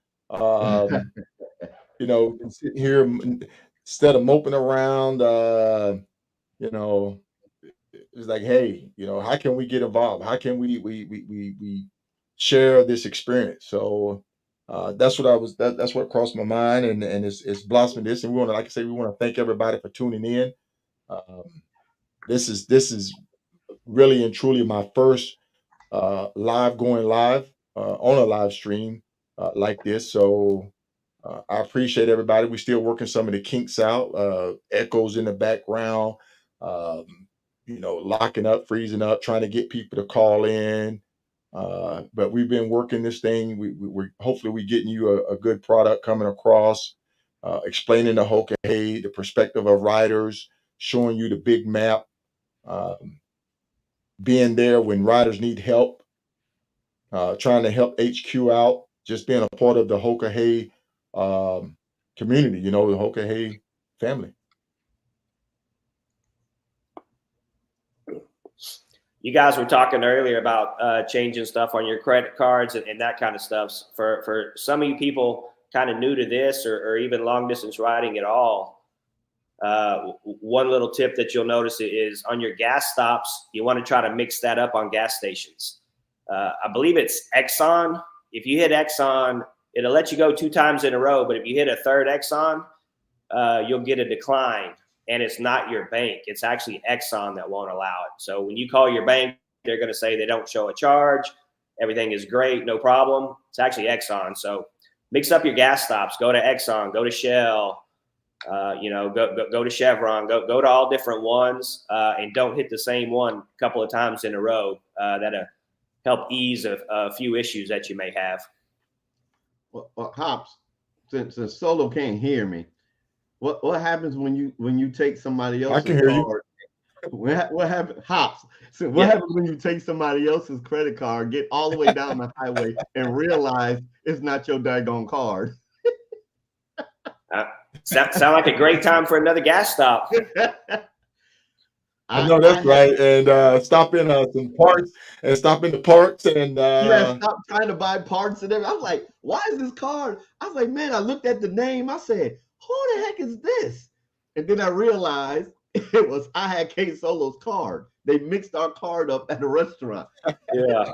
Sitting here instead of moping around. It's like, hey, how can we get involved? How can we share this experience? So that's what crossed my mind, and it's blossomed this, and we want to, like I say, we want to thank everybody for tuning in. This is really and truly my first going live on a live stream like this. So I appreciate everybody. We're still working some of the kinks out, echoes in the background, locking up, freezing up, trying to get people to call in. But we've been working this thing. We're hopefully we're getting you a good product coming across, explaining the Hoka Hey, the perspective of riders, showing you the big map, being there when riders need help, trying to help HQ out, just being a part of the Hoka Hey community, the Hoka Hey family. You guys were talking earlier about changing stuff on your credit cards and that kind of stuff. For some of you people kind of new to this or even long distance riding at all, one little tip that you'll notice is on your gas stops, you want to try to mix that up on gas stations. I believe it's Exxon. If you hit Exxon, it'll let you go 2 times in a row. But if you hit a third Exxon, you'll get a decline. And it's not your bank. It's actually Exxon that won't allow it. So when you call your bank, they're going to say they don't show a charge. Everything is great, no problem. It's actually Exxon. So mix up your gas stops. Go to Exxon. Go to Shell. Go to Chevron. Go to all different ones, and don't hit the same one a couple of times in a row. That'll help ease a few issues that you may have. Well, Hops, since Solo can't hear me, what happens when you take somebody else's I can hear card? What happens, Hops? So what happens when you take somebody else's credit card, get all the way down the highway, and realize it's not your daggone card? Sound like a great time for another gas stop. I know that's right. And stop in some parks and stop in the parks and stop trying to buy parts and everything. I was like, why is this card? I was like, man, I looked at the name. I said, who the heck is this? And then I realized it was I had K Solo's card. They mixed our card up at a restaurant. Yeah.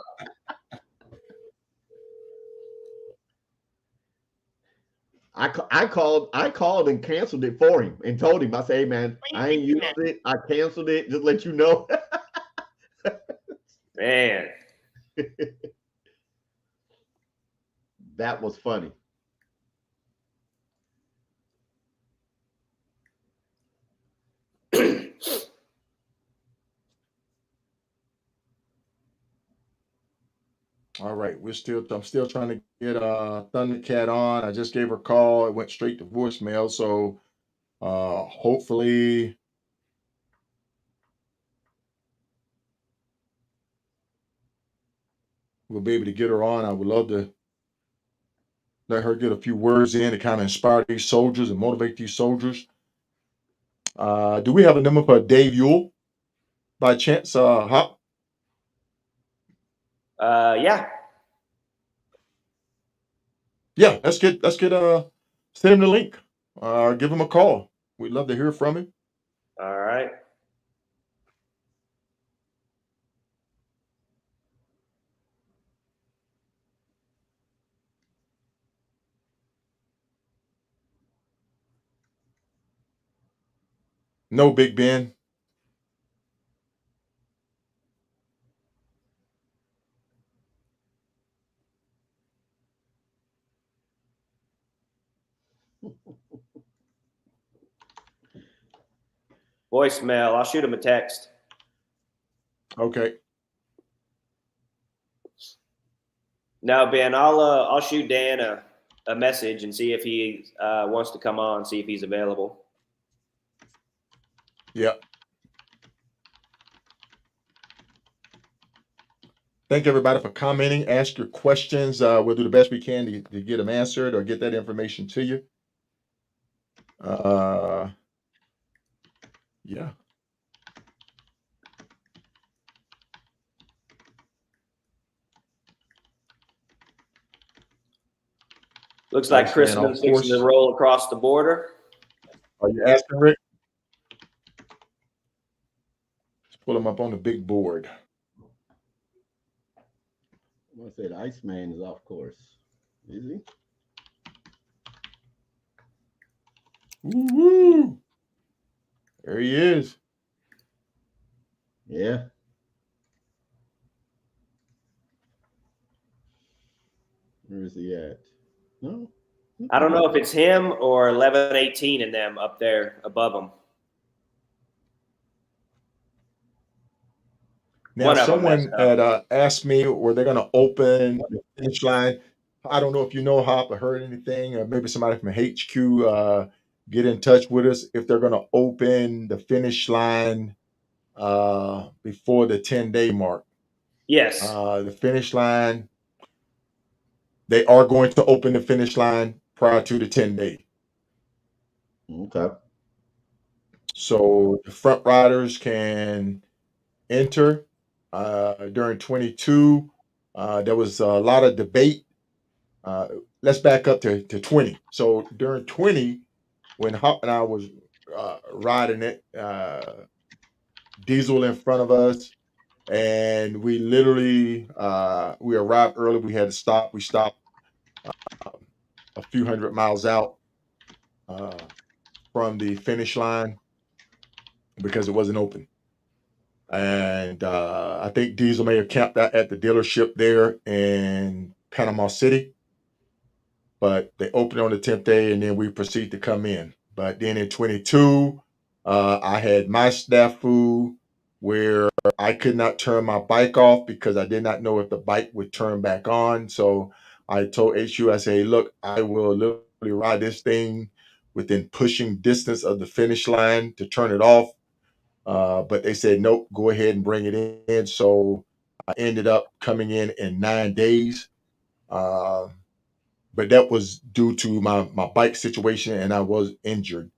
I called and canceled it for him and told him, I said, hey man, I ain't used it. I canceled it. Just let you know. Man. That was funny. all right, I'm still trying to get Thundercat on. I just gave her a call. It went straight to voicemail. So hopefully we'll be able to get her on. I would love to let her get a few words in to kind of inspire these soldiers and motivate these soldiers. Do we have a number for Dave Yule by chance, Hop? Yeah. Yeah, send him the link. Give him a call. We'd love to hear from him. All right. No, Big Ben. Voicemail. I'll shoot him a text. Okay. No, Ben, I'll shoot Dan a message and see if he wants to come on, see if he's available. Yeah. Thank everybody for commenting. Ask your questions. We'll do the best we can to get them answered or get that information to you. Yeah. Looks like Christmas fixing to roll across the border. Are you asking, Rick? Let's pull him up on the big board. I want to say the Iceman is off course. Is he? Woo-hoo. There he is. Yeah. Where is he at? No. I don't know if it's him or 1118 in them up there above him. Now, someone had asked me, were they going to open the finish line? I don't know if you know, Hop, or heard anything, or maybe somebody from HQ get in touch with us if they're going to open the finish line before the 10-day mark. Yes. The finish line, they are going to open the finish line prior to the 10-day. Okay. So the front riders can enter. During 22, there was a lot of debate. Let's back up to 20. So during 20, when Hop and I was riding it, Diesel in front of us, and we literally we arrived early. We had to stop. We stopped a few hundred miles out from the finish line because it wasn't open. And I think Diesel may have camped out at the dealership there in Panama City. But they opened on the 10th day, and then we proceed to come in. But then in 22, I had my snafu where I could not turn my bike off because I did not know if the bike would turn back on. So I told HU, I say, look, I will literally ride this thing within pushing distance of the finish line to turn it off. But they said, nope, go ahead and bring it in. So I ended up coming in 9 days. but that was due to my bike situation, and I was injured.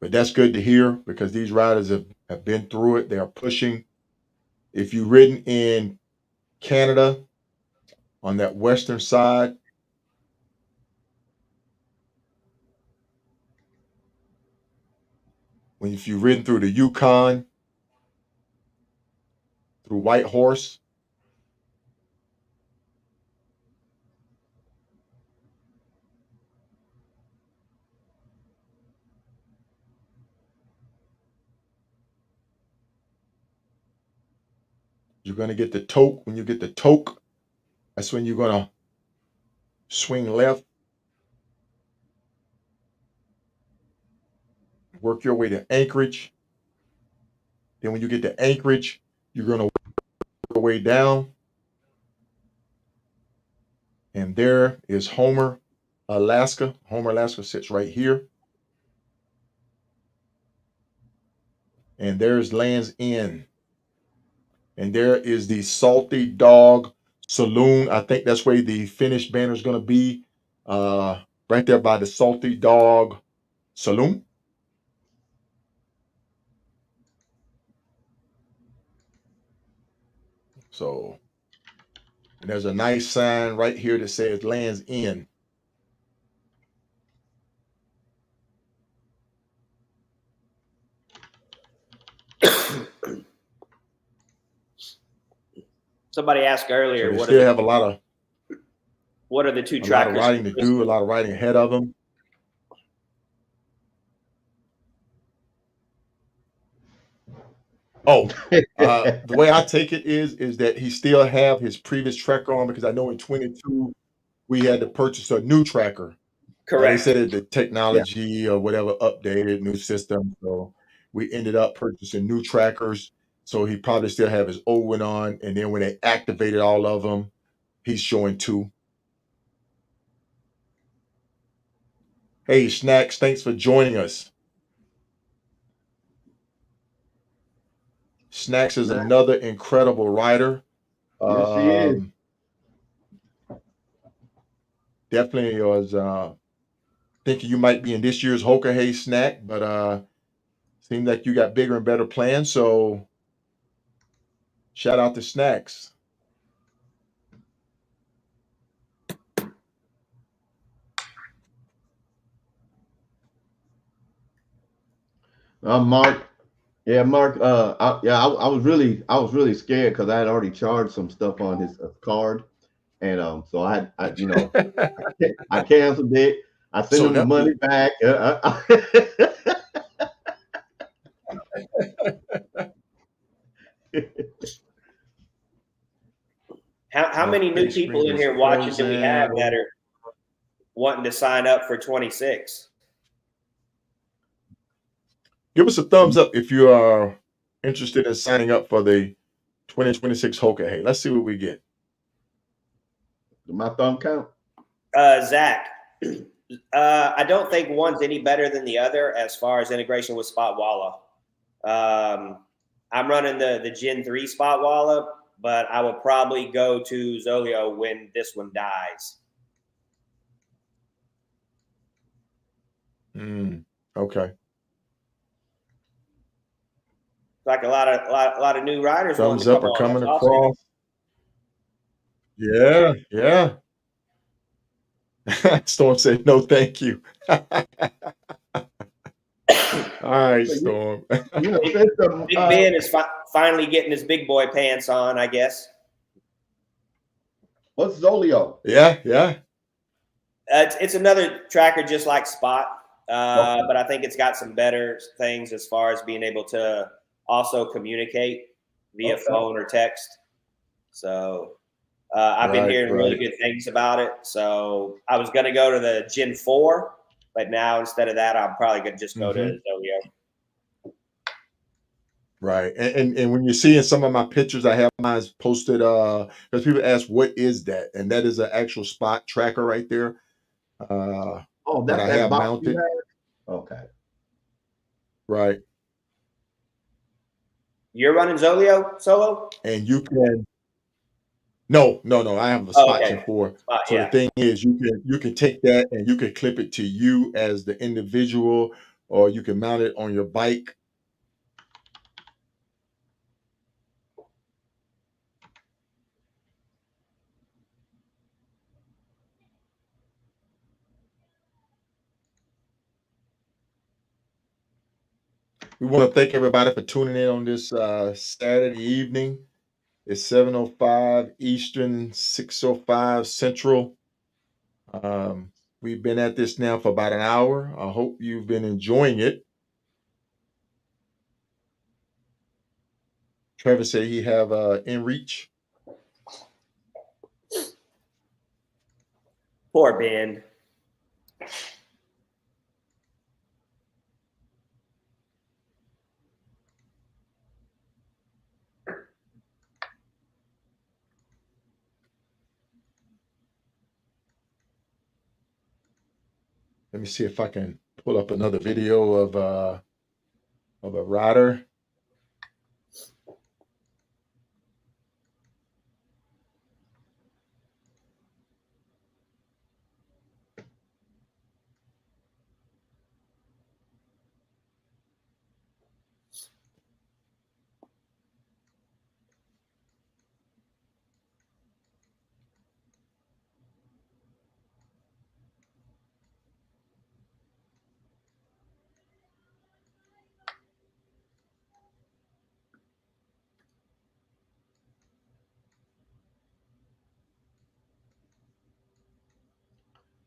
But that's good to hear because these riders have been through it. They are pushing. If you've ridden in Canada on that western side, if you've ridden through the Yukon, through Whitehorse, you're going to get the toke. When you get the toke, that's when you're going to swing left, work your way to Anchorage. Then when you get to Anchorage, you're going to work your way down. And there is Homer, Alaska. Homer, Alaska sits right here. And there's Land's End. And there is the Salty Dog Saloon. I think that's where the finished banner is going to be. Right there by the Salty Dog Saloon. So, and there's a nice sign right here that says Land's End. Somebody asked earlier, So they still have a lot of what are the two a lot of trackers? riding to do, a lot of riding ahead of them. Oh, the way I take it is that he still have his previous tracker on, because I know in 22 we had to purchase a new tracker. They Correct. said that the technology or whatever updated, new system, so we ended up purchasing new trackers. So he probably still have his old one on, and then when they activated all of them, he's showing 2. Hey, Snacks, thanks for joining us. Snacks is another incredible rider. Yes, he is. Definitely was thinking you might be in this year's Hoka Hay Snack, but seems like you got bigger and better plans. So shout out to Snacks. Mark. Yeah, Mark. I was really scared because I had already charged some stuff on his card, and so I canceled it. I sent So him the that money back. How many new people in here watching do we have that are wanting to sign up for 26? give us a thumbs up if you are interested in signing up for the 2026 Hoka Hay. Let's see what we get. My thumb count. Zach, I don't think one's any better than the other as far as integration with Spotwalla. I'm running the Gen 3 Spotwalla, but I will probably go to Zoleo when this one dies. Okay. Like a lot of new riders. Thumbs up are coming across. Awesome. Yeah. Storm said no, thank you. All right, Storm. Big Ben is finally getting his big boy pants on, I guess. What's Zoleo? Yeah. It's another tracker just like Spot, but I think it's got some better things as far as being able to also communicate via phone or text. So I've been hearing really good things about it. So I was going to go to the Gen 4, but now instead of that, I'm probably going to just go to Zoleo. Right. And when you're seeing some of my pictures, I have mine posted because people ask, what is that? And that is an actual Spot tracker right there. That's that I have mounted. Okay. Right. You're running Zoleo solo? And you can. No, no, no. I have a Oh, spot okay. Gen 4. Spot, So the yeah. thing is, you can take that and you can clip it to you as the individual, or you can mount it on your bike. We want to thank everybody for tuning in on this Saturday evening. It's 7:05 Eastern, 6:05 Central. We've been at this now for about an hour. I hope you've been enjoying it. Trevor said he have in reach. Poor Ben. Let me see if I can pull up another video of a rider.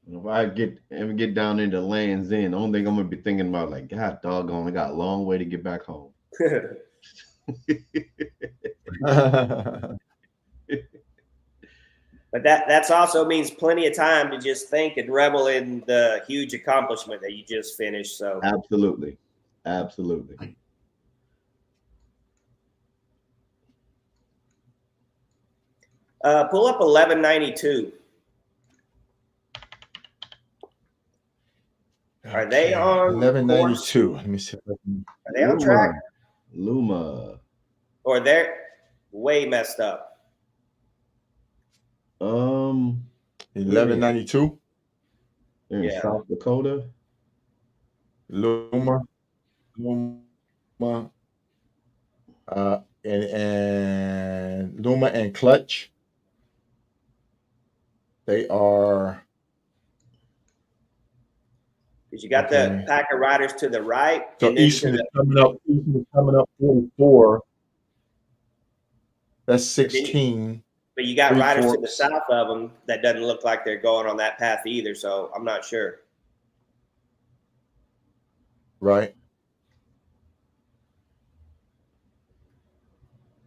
If I ever get down into Land's End, the only thing I'm gonna be thinking about, like, God doggone, I got a long way to get back home. But that's also means plenty of time to just think and revel in the huge accomplishment that you just finished. So Absolutely. Absolutely. pull up 1192. Are they on 1192? course? Let me see if I can. Are they on track? Luma. Or they're way messed up? 1192. They're in Yeah. South Dakota. Luma, and Luma and Clutch. They are. Because you got the pack of riders to the right. So and then Eastern is coming up. Eastern is coming up 44. That's 16. But you got Three riders to the Forks. south of them that doesn't look like they're going on that path either. So I'm not sure. Right.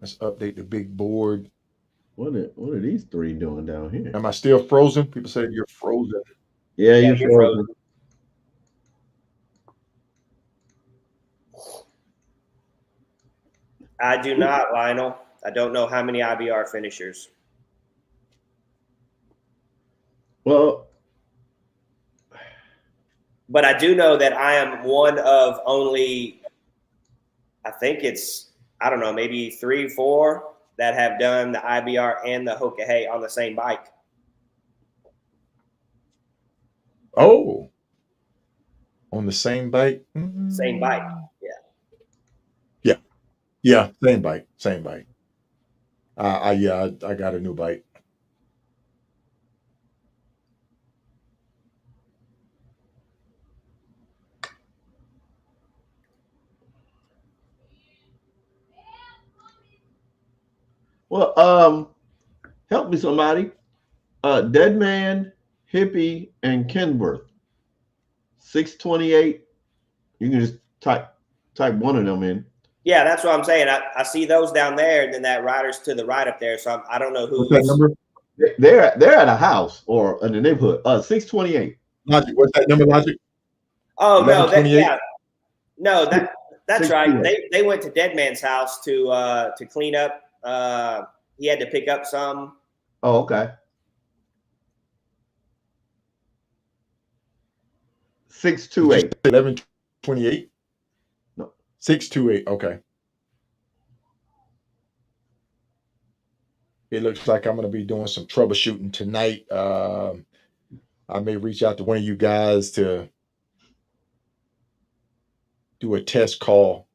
Let's update the big board. What are these three doing down here? Am I still frozen? People say you're frozen. Yeah, you're frozen. I do not, Lionel. I don't know how many IBR finishers. Well, but I do know that I am one of only, I think it's, I don't know, maybe 3, 4 that have done the IBR and the Hoka Hey on the same bike. Oh, on the same bike? Same bike, yeah. Yeah, same bike. I got a new bike. Well, help me somebody. Dead Man, Hippie, and Kenworth. 628. You can just type one of them in. Yeah, that's what I'm saying. I see those down there, and then that rider's to the right up there. So I don't know who's. What's that number? They're at a house or in the neighborhood. 628. Logic. What's that number, Logic? Oh no, that's right. They went to Dead Man's house to clean up. He had to pick up some. Oh, okay. 628. 1128? No. 628. Okay. it looks like I'm going to be doing some troubleshooting tonight. I may reach out to one of you guys to do a test call.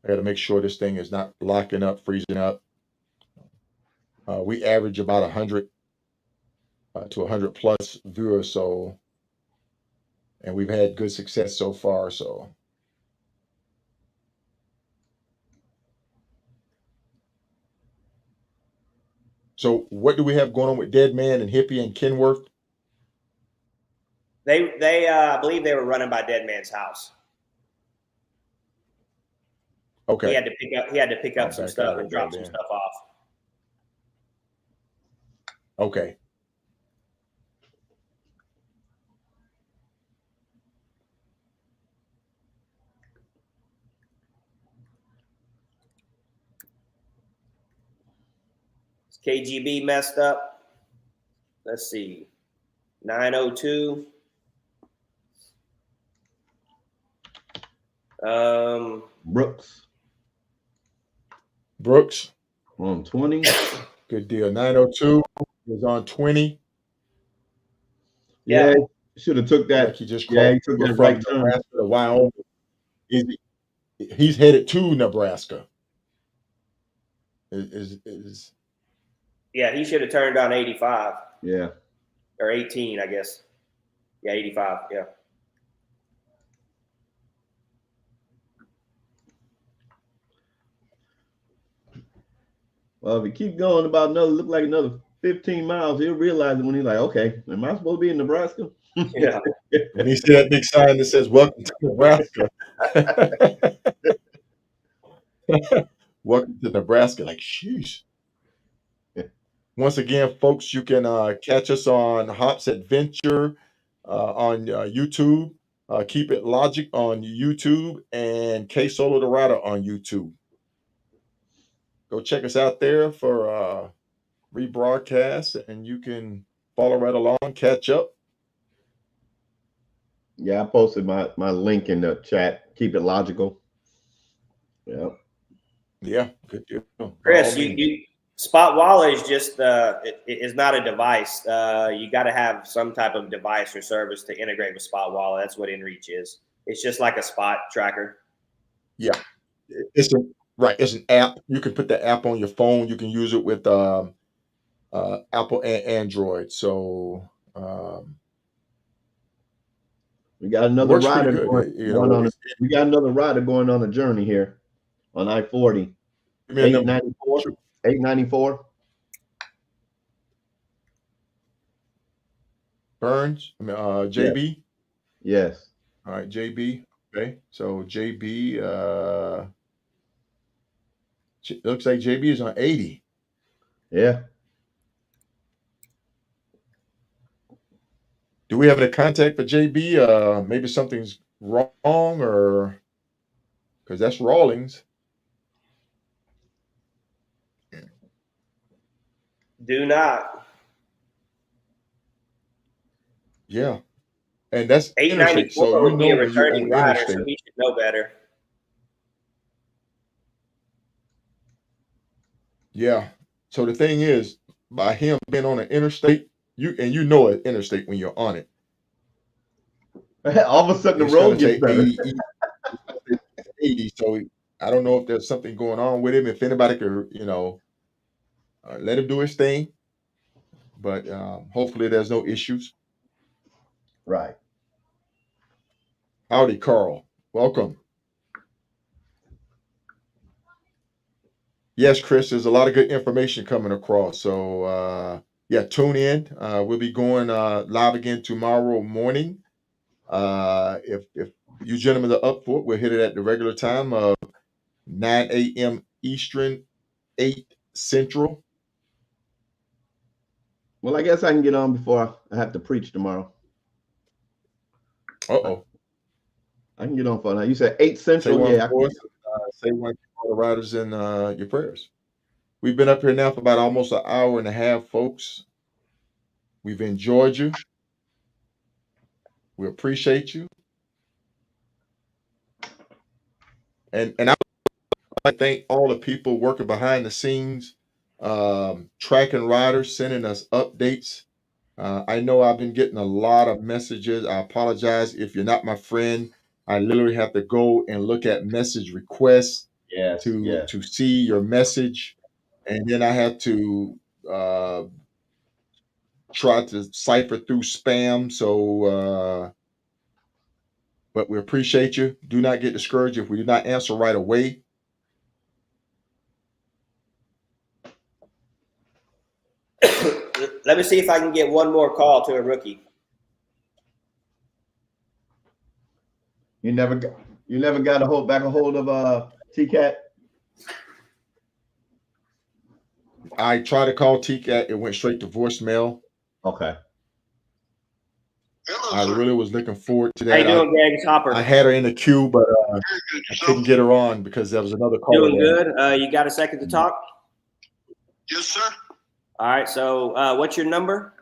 I got to make sure this thing is not locking up, freezing up. We average about 100 to 100 plus viewers, so, and we've had good success so far. So what do we have going on with Dead Man and Hippie and Kenworth? They I believe they were running by Dead Man's house. Okay. He had to pick up I'll some back stuff out and of drop that some then. stuff off. Okay. KGB messed up. Let's see. 902. Brooks Brooks, on 20. good deal. 902 is on 20. Yeah, should have took Like that. he just Yeah, crossed he took over that from right turn. Nebraska to Wyoming. He's headed to Nebraska. Is Yeah, he should have turned on 85. Yeah. Or 18, I guess. Yeah, 85. Yeah. Well, if he keep going about another 15 miles, he'll realize it when he's like, okay, am I supposed to be in Nebraska? Yeah. when he see that big sign that says "Welcome to Nebraska," welcome to Nebraska. Like, sheesh. Once again, folks, you can catch us on Hops Adventure on YouTube. Keep It Logic on YouTube and K Solo the Rider on YouTube. Go check us out there for rebroadcast, and you can follow right along, catch up. Yeah, I posted my link in the chat. Keep it logical. Yeah. Yeah, good deal. Chris, you Spot Wallet is just it is not a device. You got to have some type of device or service to integrate with Spot Wallet. That's what InReach is. It's just like a spot tracker. Yeah, it's it's an app. You can put the app on your phone. You can use it with Apple and Android. So We got it another works pretty rider good. going on. We got another rider going on a journey here on I-40. 894. 894. Burns, JB. Yes. All right, JB. Okay, so JB. Looks like JB is on 80. Yeah. Do we have a contact for JB? Maybe something's wrong, or because that's Rawlings. Do not. Yeah, and that's 894 interstate. So you would be know a when you're returning on rider, interstate. so he should know better. Yeah. So the thing is, by him being on an interstate, you know an interstate when you're on it. All of a sudden, It's the trying road to gets say better. 80. So I don't know if there's something going on with him. If anybody could, let him do his thing. But hopefully there's no issues. Right. Howdy, Carl. Welcome. Yes, Chris, there's a lot of good information coming across. So yeah, tune in. We'll be going live again tomorrow morning. If you gentlemen are up for it, we'll hit it at the regular time of 9 a.m. Eastern, 8 Central. Well, I guess I can get on before I have to preach tomorrow. Uh-oh. I can get on for now. You said 8 Central. Say one Yeah. for us. Say one for all the riders in your prayers. We've been up here now for about almost an hour and a half, folks. We've enjoyed you. We appreciate you. And I thank all the people working behind the scenes Track and riders sending us updates. I know I've been getting a lot of messages. I apologize if you're not my friend. I literally have to go and look at message requests Yes, yes. to see your message, and then I have to uh, try to cipher through spam. So, but we appreciate you. Do not get discouraged if we do not answer right away. Let me see if I can get one more call to a rookie. You never got a hold of T-Cat? I tried to call TCAT. It went straight to voicemail. Okay. I really was looking forward to How you that. doing, Greg? It's Hopper. I had her in the queue, but I couldn't get her on because there was another caller. Doing there. good. You got a second to talk? Yes, sir. All right. So, what's your number?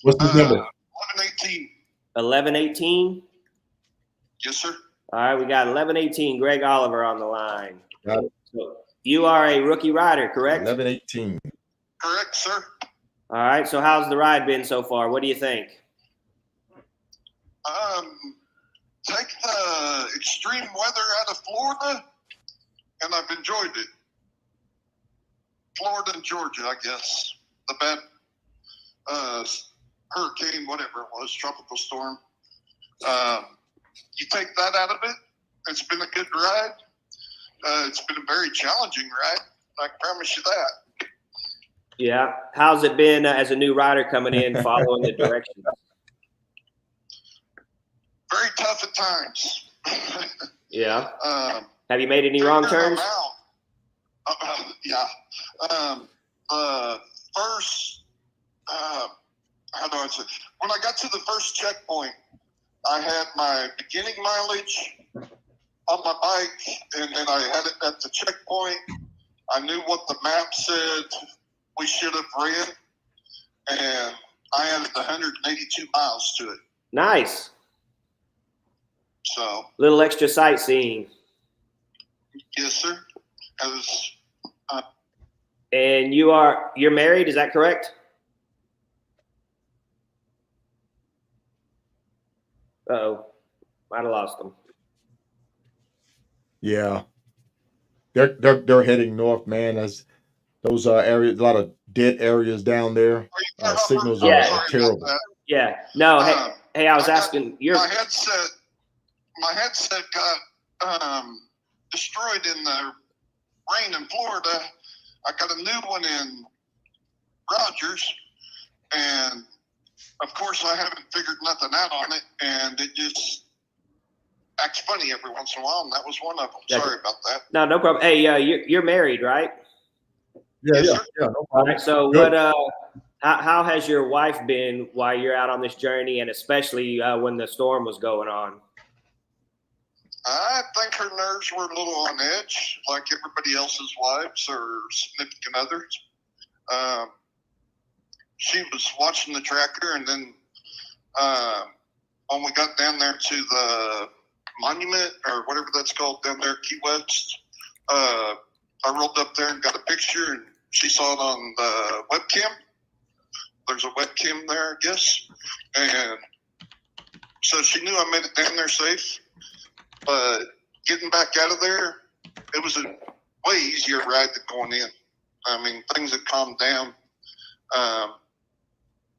What's the number? 1118. 1118. Yes, sir. All right, we got 1118. Greg Oliver on the line. Got it. So you are a rookie rider, correct? 1118. Correct, sir. All right. So how's the ride been so far? What do you think? Take the extreme weather out of Florida, and I've enjoyed it. Florida and Georgia, I guess. The bad hurricane, whatever it was, tropical storm. You take that out of it, it's been a good ride. It's been a very challenging ride. I can promise you that. Yeah. How's it been as a new rider coming in, following the directions? Very tough at times. Yeah. Have you made any wrong turns? Yeah. First, how do I say? When I got to the first checkpoint, I had my beginning mileage on my bike, and then I had it at the checkpoint. I knew what the map said we should have ran, and I added 182 miles to it. Nice. So, Little extra sightseeing. yes, sir. And you're married, is that correct? Uh-oh. Might have lost them. Yeah, they're heading north, man. As those areas, a lot of dead areas down there. Signals Yeah. are terrible. Yeah. No, hey, I was asking my headset got destroyed in the rain in Florida. I got a new one in Rogers, and of course I haven't figured nothing out on it, and it just acts funny every once in a while, and that was one of them. Gotcha. Sorry about that. No problem. Hey, you're married, right? Yeah, Yes, yeah, sir. yeah. No All problem. right. So Good. how has your wife been while you're out on this journey, and especially when the storm was going on? I think her nerves were a little on edge, like everybody else's wives or significant others. She was watching the tracker, and then when we got down there to the monument or whatever that's called down there, Key West, I rolled up there and got a picture, and she saw it on the webcam. There's a webcam there, I guess, and so she knew I made it down there safe. But getting back out of there, it was a way easier ride than going in. I mean, things had calmed down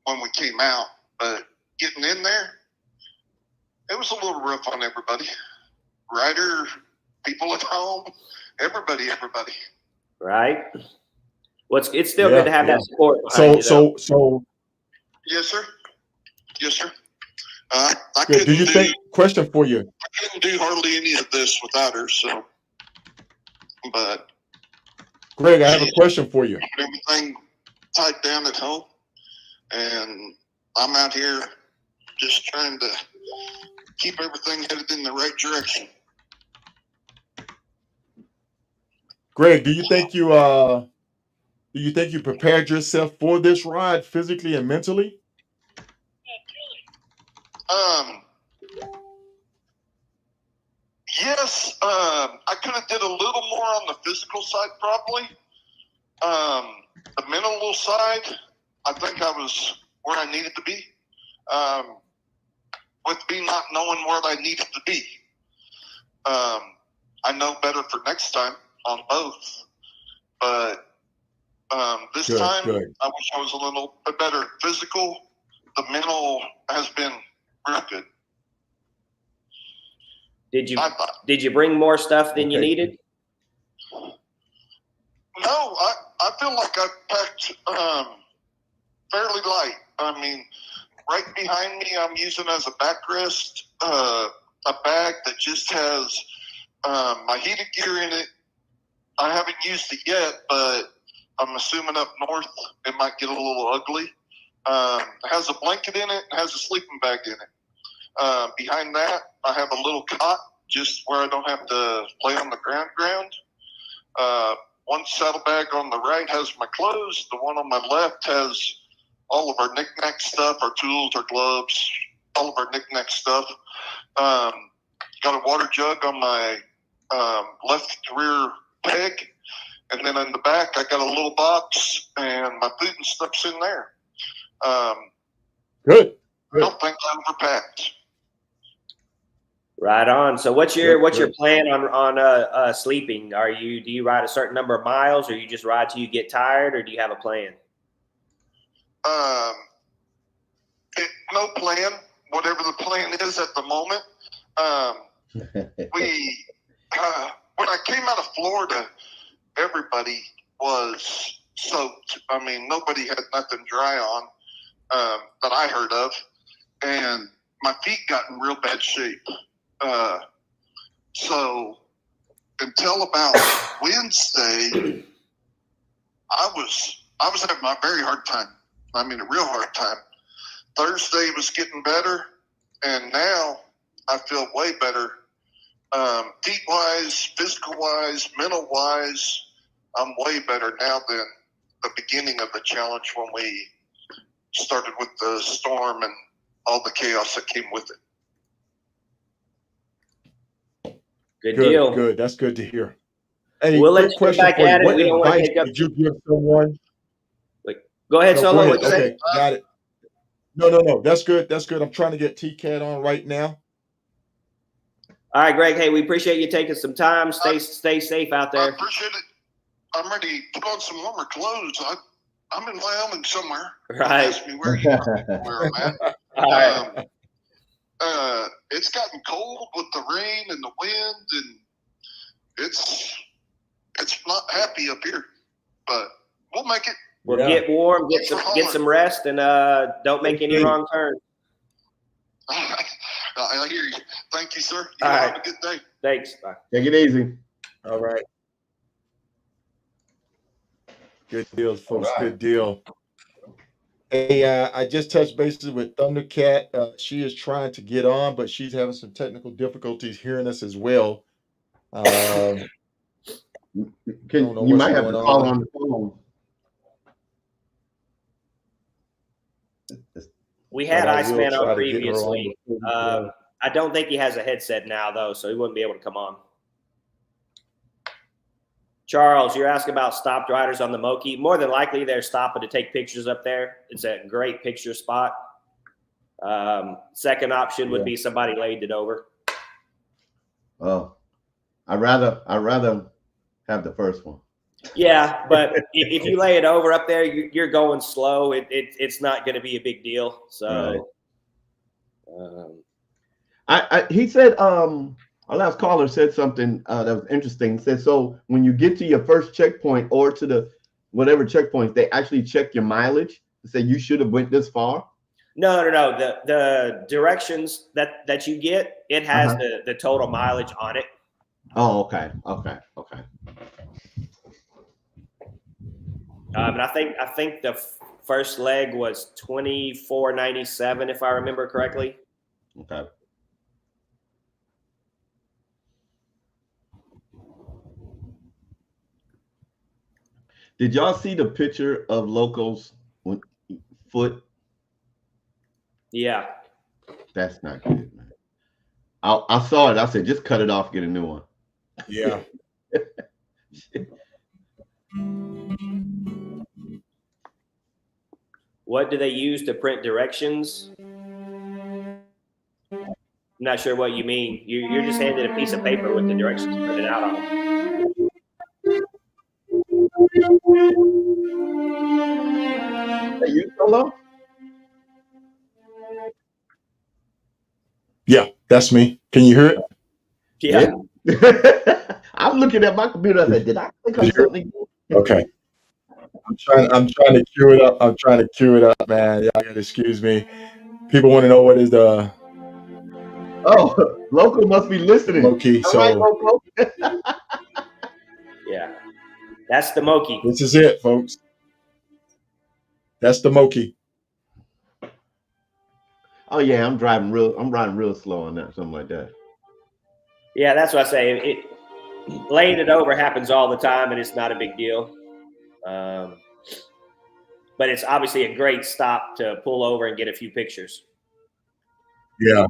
when we came out, but getting in there, it was a little rough on everybody. Rider, people at home, everybody. Right. It's still good to have that support So behind you, though. so Yes, sir. Yes, sir. I good. Do you think? Question for you. I couldn't do hardly any of this without her. So, but Greg, I have a question for you. everything tied down at home, and I'm out here just trying to keep everything headed in the right direction. Greg, do you think you prepared yourself for this ride physically and mentally? Yes, I could have did a little more on the physical side probably, The mental side, I think I was where I needed to be. With me not knowing where I needed to be. I know better for next time on both. But this time, I wish I was a little bit better physical. The mental has been real good. Did you bring more stuff than you needed? No, I feel like I packed fairly light. I mean, right behind me, I'm using as a backrest a bag that just has my heated gear in it. I haven't used it yet, but I'm assuming up north it might get a little ugly. It has a blanket in it, has a sleeping bag in it. Behind that, I have a little cot just where I don't have to lay on the ground. One saddlebag on the right has my clothes. The one on my left has all of our knick-knack stuff, our tools, our gloves, all of our knick-knack stuff. Got a water jug on my left rear peg. And then in the back, I got a little box, and my food and stuff's in there. Good. I don't think I overpacked. Right on. So what's your plan on sleeping? Do you ride a certain number of miles, or you just ride till you get tired, or do you have a plan? No plan. Whatever the plan is at the moment. When I came out of Florida, everybody was soaked. I mean, nobody had nothing dry on that I heard of, and my feet got in real bad shape. So until about Wednesday, I was having a very hard time. I mean, a real hard time. Thursday was getting better, and now I feel way better. Feet-wise, physical-wise, mental-wise, I'm way better now than the beginning of the challenge when we started with the storm and all the chaos that came with it. Good deal. Good. That's good to hear. Hey, we'll quick let you question back for you. at it. What We don't want to advice take up did you give someone? Go ahead, Solo. Go ahead. What you say? Okay, got it. No. That's good. That's good. I'm trying to get TCAT on right now. All right, Greg. Hey, we appreciate you taking some time. Stay safe out there. I appreciate it. I'm ready to put on some warmer clothes. I'm in Wyoming somewhere. Right. Don't ask me where I'm at. All right. It's gotten cold with the rain and the wind, and it's not happy up here, but we'll make it. Well, get warm, get some rest, and don't make any wrong turns. I hear you. Thank you, sir. All right. Have a good day. Thanks. Bye. Take it easy. All right. Good deal, folks. Good deal. Hey, I just touched bases with Thundercat. She is trying to get on, but she's having some technical difficulties hearing us as well. You might have to call on the phone. We had Iceman on previously. I don't think he has a headset now, though, so he wouldn't be able to come on. Charles, you're asking about stopped riders on the Moki. More than likely, they're stopping to take pictures up there. It's a great picture spot. Second option would be somebody laid it over. Oh, I'd rather have the first one. Yeah, but if you lay it over up there, you're going slow. It's not going to be a big deal. So, he said, our last caller said something that was interesting. He said, so when you get to your first checkpoint or to the whatever checkpoint, they actually check your mileage to say you should have went this far. No. The directions that you get, it has the total mileage on it. Oh, okay. And I think the first leg was 24.97, if I remember correctly. Okay. Did y'all see the picture of Loco's foot? Yeah. That's not good, man. I saw it. I said, just cut it off, get a new one. Yeah. What do they use to print directions? I'm not sure what you mean. You're just handed a piece of paper with the directions printed out on it. Are you solo? Yeah, that's me. Can you hear it? Yeah. I'm looking at my computer. I said, did I click on something? Okay. I'm trying to cue it up. I'm trying to cue it up, man. Y'all gotta excuse me. People want to know what is the Oh, local must be listening. low key. All right, So local. Yeah. That's the Moki. this is it, folks. That's the Moki. Oh yeah, I'm riding real slow on that, something like that. Yeah, that's what I say. Laying it over happens all the time, and it's not a big deal. But it's obviously a great stop to pull over and get a few pictures. Yeah,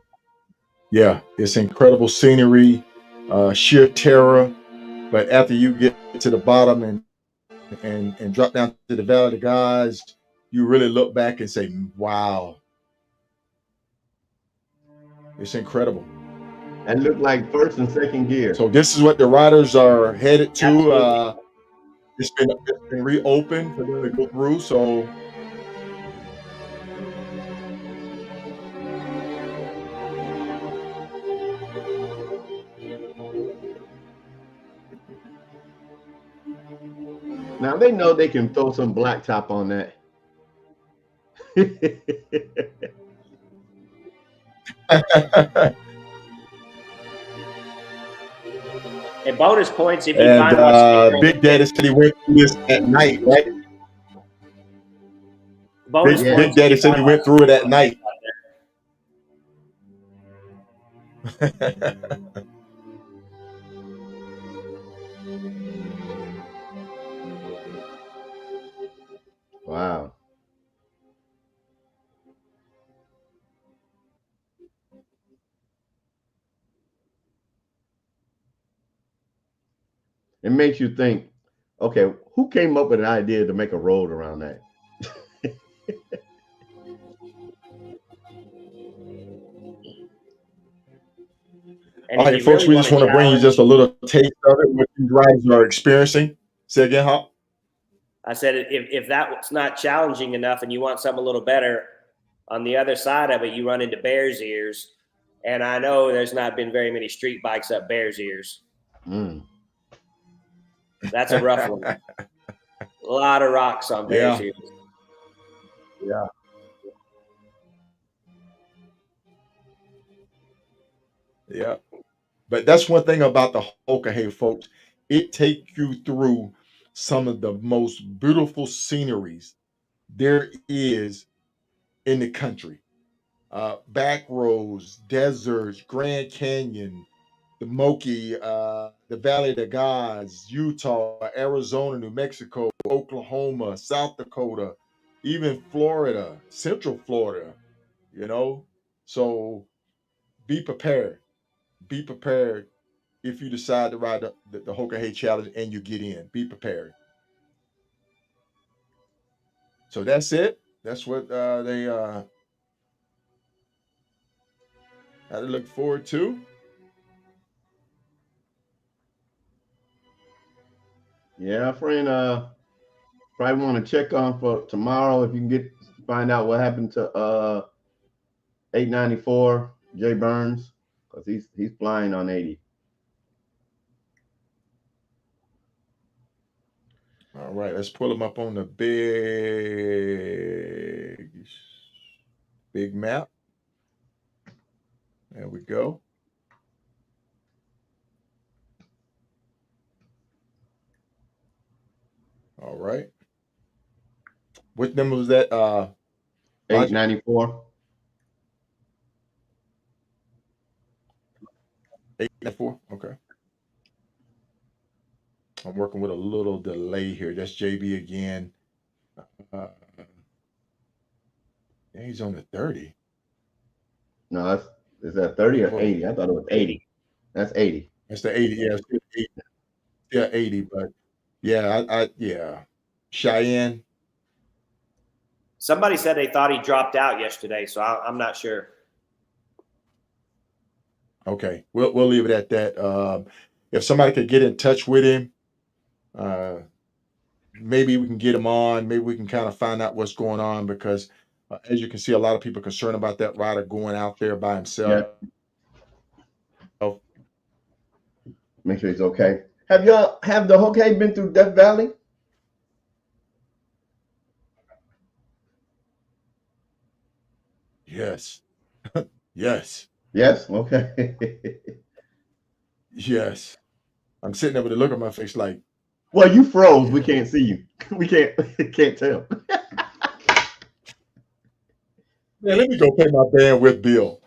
yeah. It's incredible scenery, sheer terror. But after you get to the bottom and drop down to the Valley of the Gods, you really look back and say, "Wow, it's incredible." And look like first and second gear. So this is what the riders are headed to. Absolutely. It's been reopened for them to go through. So Now they know they can throw some blacktop on that. And bonus points if you and find watching the girl. Big Daddy said he went through this at night, right? Bonus Yeah. points Big Daddy if you said he find went watching through it at night. Wow. It makes you think, okay, who came up with an idea to make a road around that? And All if right, you folks, really we just want to bring you challenge, just a little taste of it, what you riders are experiencing. Say again, Hop? I said if that's not challenging enough and you want something a little better, on the other side of it, you run into Bears Ears. And I know there's not been very many street bikes up Bears Ears. Mm. That's a rough one. A lot of rocks on Bears Yeah. Ears. Yeah. Yeah. But that's one thing about the Hoka, hey, folks. It takes you through some of the most beautiful sceneries there is in the country. Back roads, deserts, Grand Canyon, the Moki, the Valley of the Gods, Utah, Arizona, New Mexico, Oklahoma, South Dakota, even Florida, Central Florida, you know. So be prepared. Be prepared if you decide to ride the Hoka Hey Challenge and you get in. Be prepared. So that's it. That's what they had to look forward to. Yeah, friend. Probably want to check on for tomorrow if you can find out what happened to 894 Jay Burns, because he's flying on 80. All right, let's pull them up on the big map. There we go. All right. What number was that? 894. 894. Okay. I'm working with a little delay here. That's JB again. Uh, he's on the 30. No, is that 30 or Whoa. 80? I thought it was 80. That's 80. That's the 80. Yeah, it's 80. Yeah, 80, but Yeah. Cheyenne. Somebody said they thought he dropped out yesterday, so I'm not sure. Okay, we'll leave it at that. If somebody could get in touch with him, maybe we can get him on. Maybe we can kind of find out what's going on because, as you can see, a lot of people are concerned about that rider going out there by himself. Make sure he's okay. Have the Hoka been through Death Valley? Yes. Yes. Yes. Okay. Yes. I'm sitting there with a look on my face like. Well, you froze. We can't see you. We can't tell. Man, let me go pay my bandwidth bill.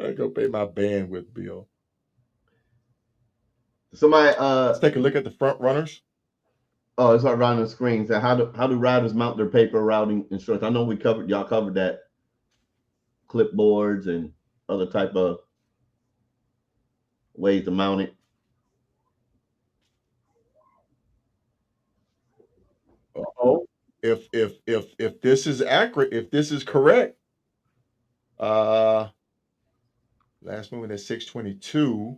I go pay my bandwidth bill. Somebody Let's take a look at the front runners. Oh, it's around the screen. So how do riders mount their paper routing instructions? I know y'all covered that. Clipboards and other type of ways to mount it. Oh, if this is accurate, if this is correct, last movement at 622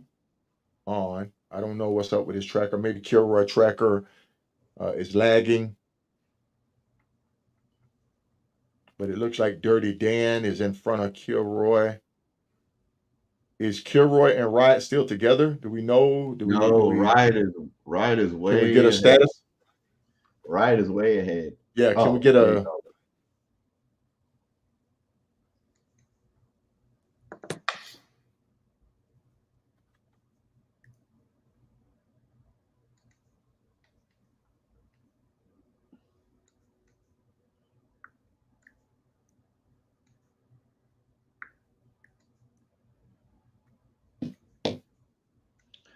on. I don't know what's up with his tracker. Maybe Kilroy tracker is lagging. But it looks like Dirty Dan is in front of Kilroy. Is Kilroy and Riot still together? Do we know? Riot is way. Can we get a ahead. status? Riot is way ahead. Yeah, can we get a?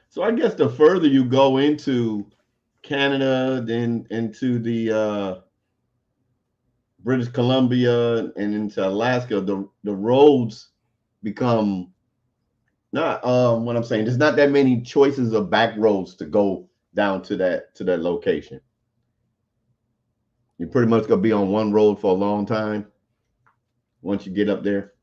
So I guess the further you go into Canada, then into the British Columbia and into Alaska, the roads become not what I'm saying. There's not that many choices of back roads to go down to that location. You're pretty much gonna be on one road for a long time once you get up there.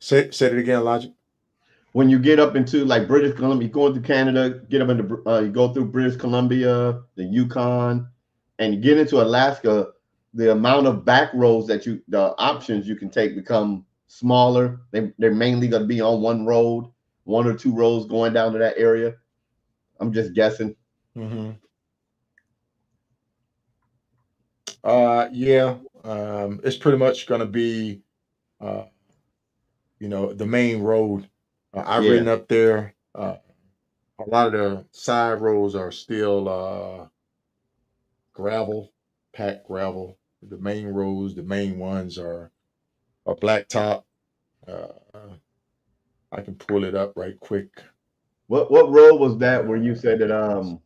Say it again, Logic. When you get up into like British Columbia, you go into Canada, get up into you go through British Columbia, the Yukon, and you get into Alaska, the amount of back roads the options you can take become smaller. They're mainly going to be on one road, one or two roads going down to that area. I'm just guessing. Mm-hmm. Yeah. It's pretty much going to be, the main road. I've ridden up there. A lot of the side roads are still gravel, packed gravel. The main roads, the main ones are blacktop. I can pull it up right quick. What road was that where you said that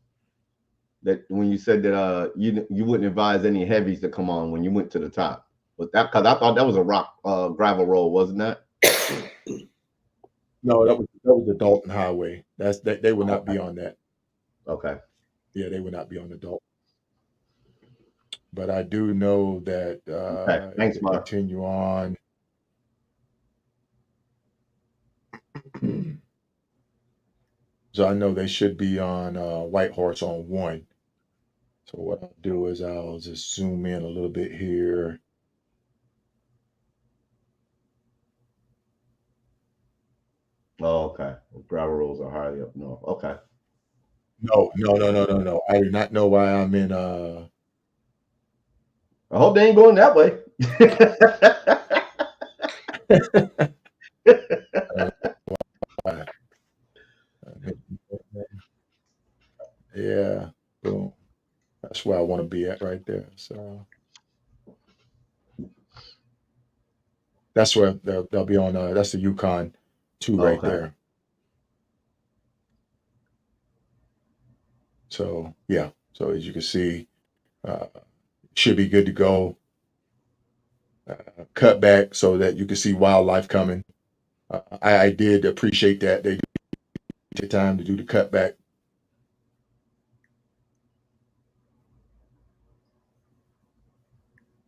when you said that you wouldn't advise any heavies to come on when you went to the top? Was that because I thought that was a rock gravel road, wasn't that? No, that was the Dalton Highway. They would not be on that. Okay. Yeah, they would not be on the Dalton. But I do know that Okay. Thanks, Mark. Continue on. So I know they should be on White Horse on 1. So what I'll do is I'll just zoom in a little bit here. Oh, okay. Gravel roads are higher up north. Okay. No. I do not know why I'm in. I hope they ain't going that way. Yeah, boom. That's where I want to be at right there. So that's where they'll be on. That's the Yukon 2 right there. So yeah. So as you can see, should be good to go. Cut back so that you can see wildlife coming. I did appreciate that they took time to do the cutback.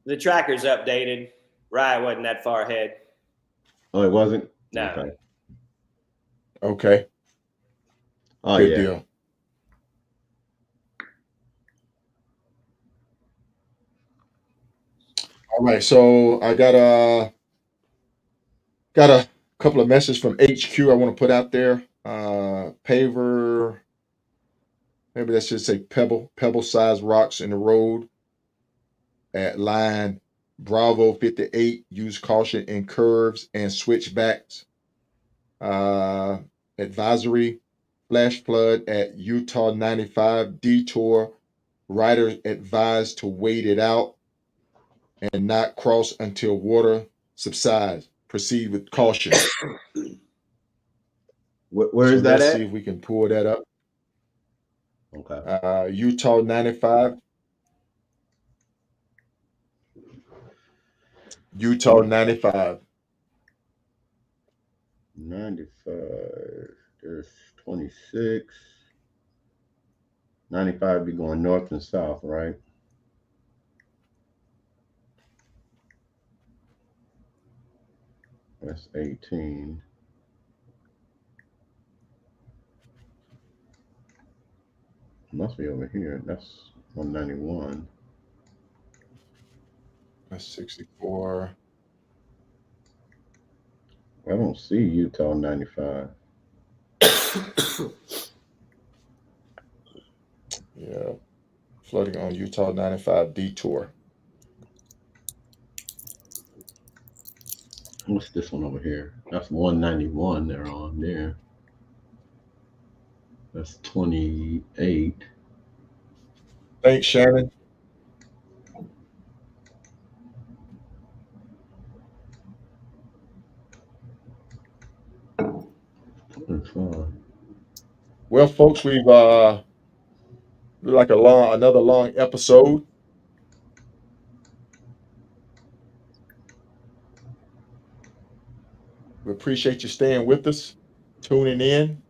The tracker's updated. Rye wasn't that far ahead. Oh, it wasn't? No. Okay. Okay, Oh, good yeah. deal. All right, so I got a couple of messages from HQ I want to put out there. Paver, maybe that should say pebble-sized rocks in the road at line Bravo 58. Use caution in curves and switchbacks. Advisory, flash flood at Utah 95 detour. Riders advised to wait it out and not cross until water subsides. Proceed with caution. Where So is that let's see at? if we can pull that up. Okay. Utah 95. Utah 95. 95. There's 26. 95 be going north and south, right? That's 18. Must be over here. That's 191. That's 64. I don't see Utah 95. Yeah. Flooding on Utah 95 detour. What's this one over here? That's 191 they're on there. That's 28. Thanks, Shannon. Well, folks, we've like another long episode. We appreciate you staying with us, tuning in.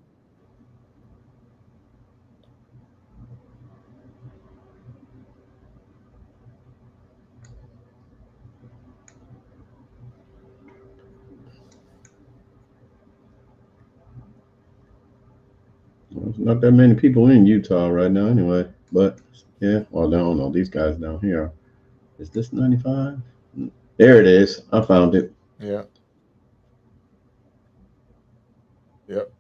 There's not that many people in Utah right now, anyway. But yeah, well, I don't know. These guys down here. Is this 95? There it is. I found it. Yeah. Yep.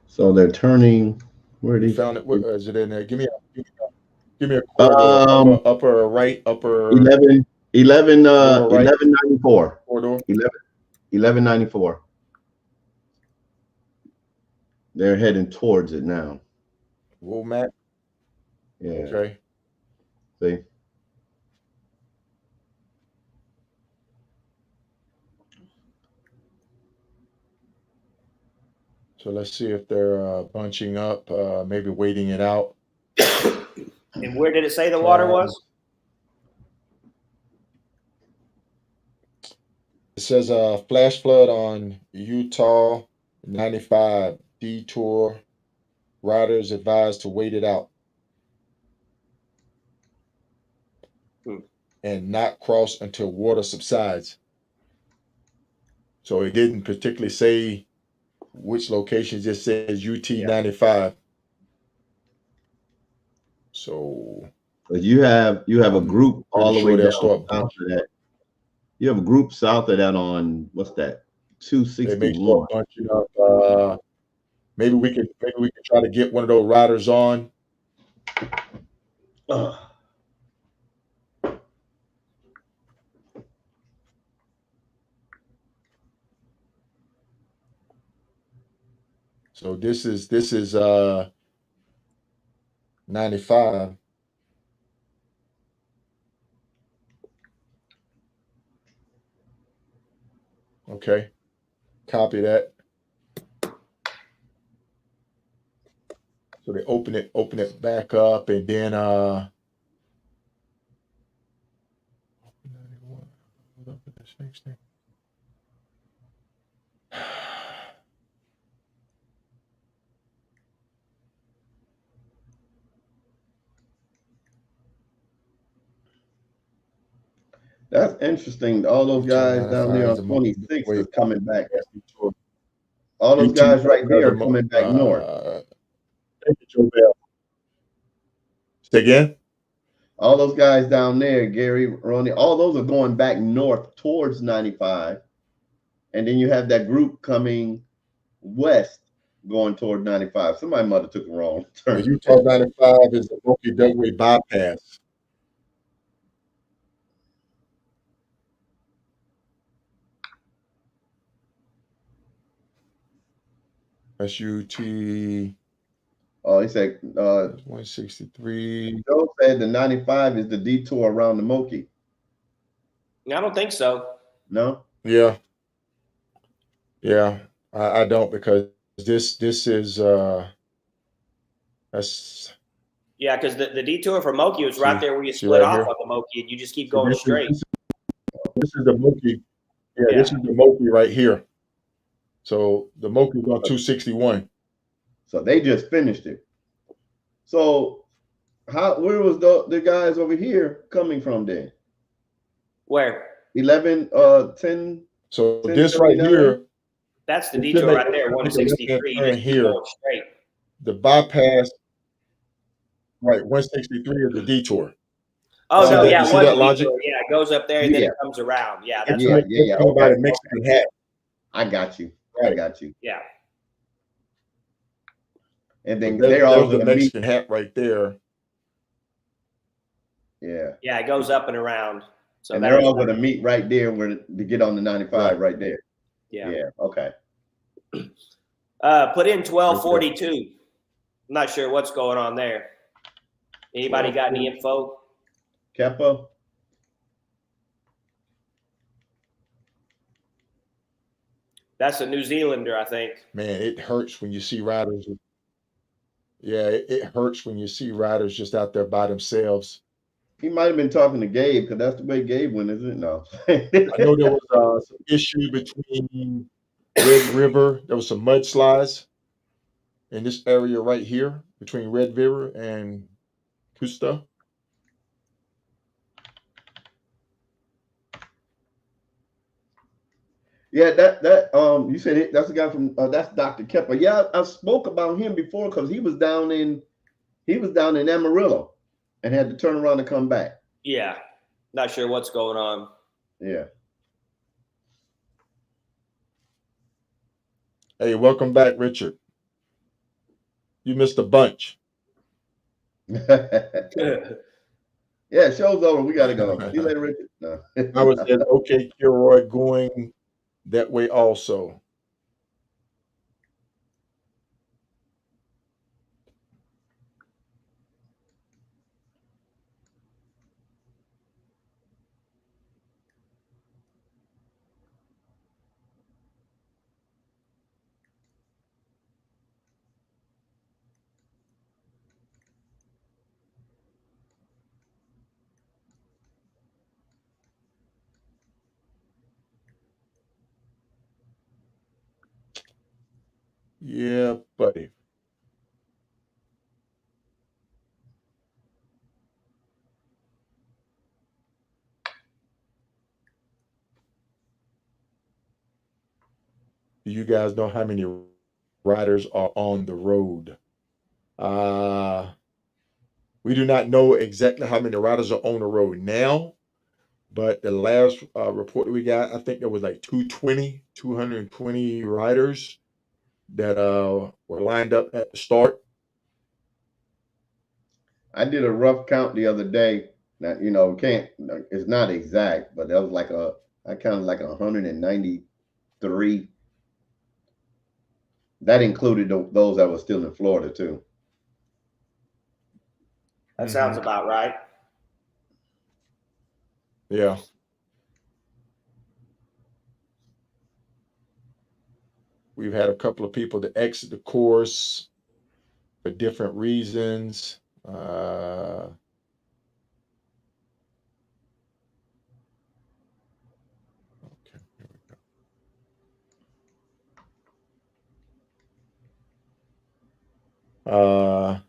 So they're turning. Where are You these? found it. What is it in there? Give me a corridor. Upper right, upper 11, 11, lower right 1194. corridor. 1194. They're heading towards it now. Womack. Yeah. Okay. See? So let's see if they're bunching up, maybe waiting it out. And where did it say the water was? It says flash flood on Utah 95 detour. Riders advised to wait it out and not cross until water subsides. So it didn't particularly say which location, it just says UT 95. So But you have a group all pretty the sure way they'll down start south bunching. of that. You have a group south of that on what's that? They may 261. start bunching up. Maybe we could try to get one of those riders on. So this is 95. Okay. Copy that. So they open it back up, and then That's interesting. All those guys down there on 26 way is coming back. detour. All those Detour guys right because there of are coming back north. Thank you, Joe Bell. Say again? All those guys down there, Gary, Ronnie, all those are going back north towards 95. And then you have that group coming west going toward 95. Somebody might have took the wrong The turn. Utah 95 is the Moki Dugway bypass. SUT. Oh, he said 163. Joe said the 95 is the detour around the Moki. I don't think so. No? Yeah. Yeah. I don't, because this is that's Yeah, because the detour from Moki was right there where you see split right off here? of the Moki, and you just keep See, going this straight. is the Moki. Yeah, Yeah. this is the Moki right here. So the Moki's on 261. So they just finished it. So where was the guys over here coming from then? Where? 11 10. So 10, this right 79? here, That's the It's detour gonna right there, make a 163. left-hand turn You just keep here. going straight. The bypass, right? 163 is the detour. Oh, See no, that- yeah, you it see was that a logic? detour. Yeah, it goes up there and then Yeah. it comes around. Yeah, that's Yeah, right. yeah. Talking about Okay. a Mexican hat. I got you. I Right. got you. Yeah. And So then there's they're all the going to meet. Mexican hat right there. Yeah. Yeah, it goes up and around. So And that they're was all going to meet right there where to get on the 95 right there. yeah. Yeah. Okay. Put in 1242. I'm not sure what's going on there. Anybody got any info? Keppa. That's a New Zealander, I think. Man, it hurts when you see riders. Yeah, it hurts when you see riders just out there by themselves. He might have been talking to Gabe because that's the way Gabe went, isn't it? No. I know there was some issue between Red River. There was some mudslides in this area right here between Red River and Custa. Yeah, you said that's the guy from that's Dr. Kepper. Yeah, I spoke about him before because he was down in Amarillo and had to turn around and come back. Yeah. Not sure what's going on. Yeah. Hey, welcome back, Richard. You missed a bunch. Yeah, show's over. We gotta go. See you later, Richard. No. I was said, okay, Kilroy going that way also. Yeah, buddy. Do you guys know how many riders are on the road? We do not know exactly how many riders are on the road now, but the last report we got, I think there was like 220 riders that were lined up at the start. I did a rough count the other day. Now, it's not exact, but that was I counted like 193. That included those that were still in Florida too. That sounds about right. Yeah. We've had a couple of people that exit the course. for different reasons. Okay, here we go.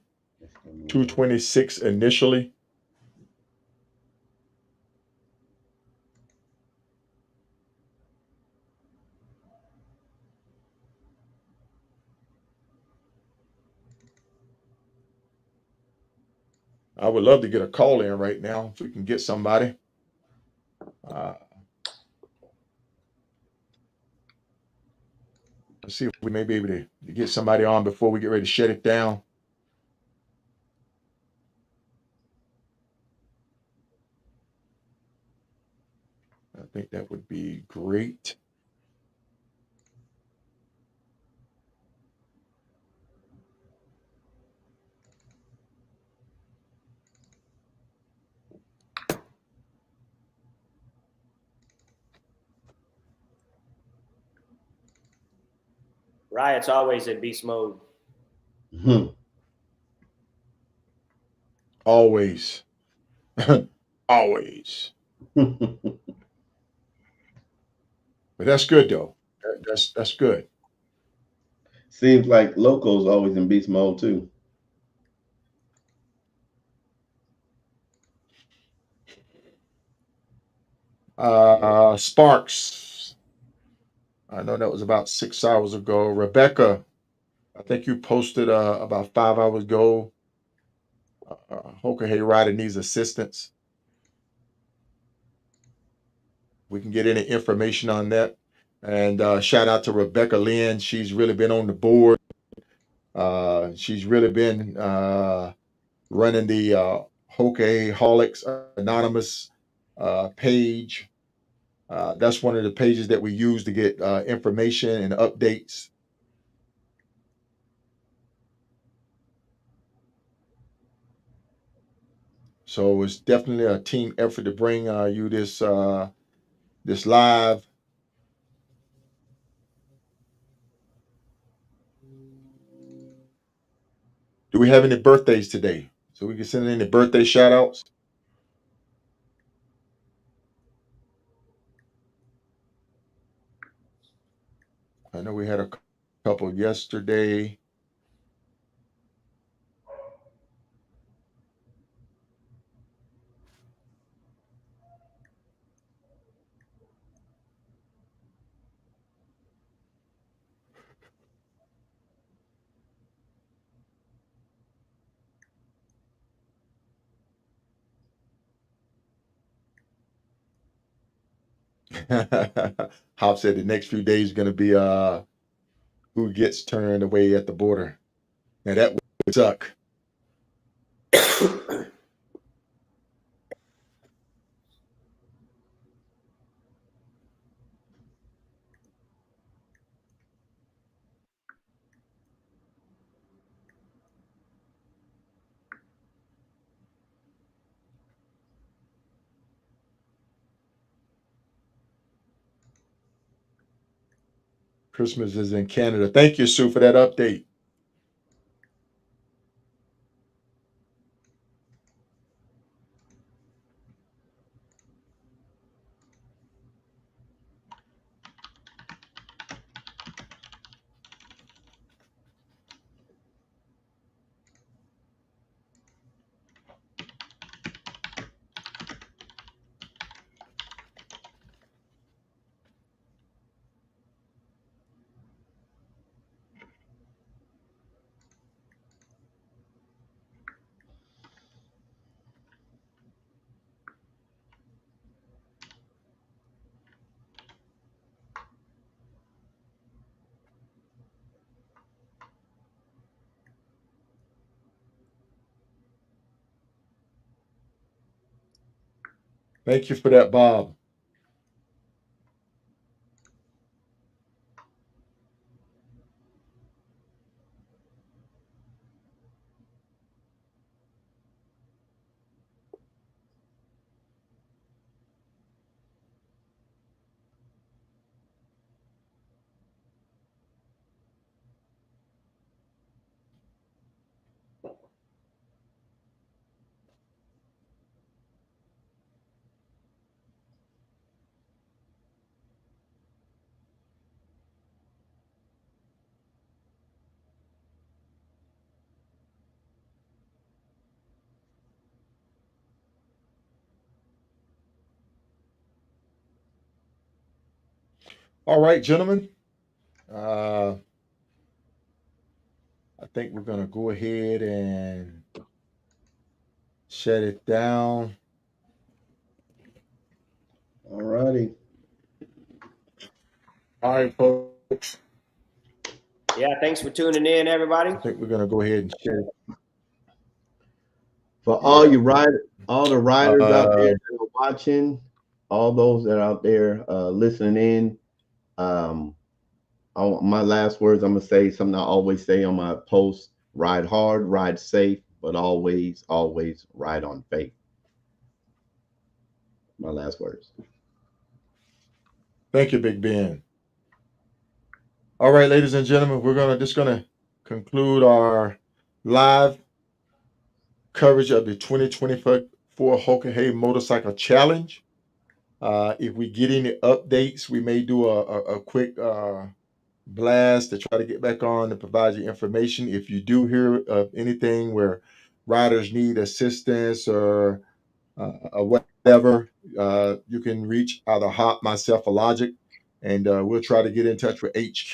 226 initially. I would love to get a call in right now if we can get somebody. Let's see if we may be able to get somebody on before we get ready to shut it down. I think that would be great. Riot's always in beast mode. Always. Always. But that's good though. That's good. Seems like Loco's always in beast mode too. Sparks. I know that was about 6 hours ago. Rebecca, I think you posted about 5 hours ago. Hoka Hayrider needs assistance. We can get any information on that. And shout out to Rebecca Lynn. She's really been on the board. She's really been running the Hoka Holics Anonymous page. That's one of the pages that we use to get information and updates. So it's definitely a team effort to bring you this this live. Do we have any birthdays today? So we can send in the birthday shout outs. I know we had a couple yesterday. Hop said the next few days are going to be who gets turned away at the border. Now that would suck. Christmas is in Canada. Thank you, Sue, for that update. Thank you for that, Bob. All right, gentlemen. I think we're gonna go ahead and shut it down. All righty. All right, folks. Yeah, thanks for tuning in, everybody. I think we're gonna go ahead and shut it. For all Yeah. you all the riders out Uh, there that are watching, all those that are out there listening in, my last words, I'm gonna say something I always say on my post: ride hard, ride safe, but always, always ride on faith. My last words. Thank you, Big Ben. All right, ladies and gentlemen, we're just gonna conclude our live coverage of the 2024 Hoka Hey Motorcycle Challenge. If we get any updates, we may do a quick blast to try to get back on and provide you information. If you do hear of anything where riders need assistance or whatever, you can reach either Hop, myself, or Logic, and we'll try to get in touch with HQ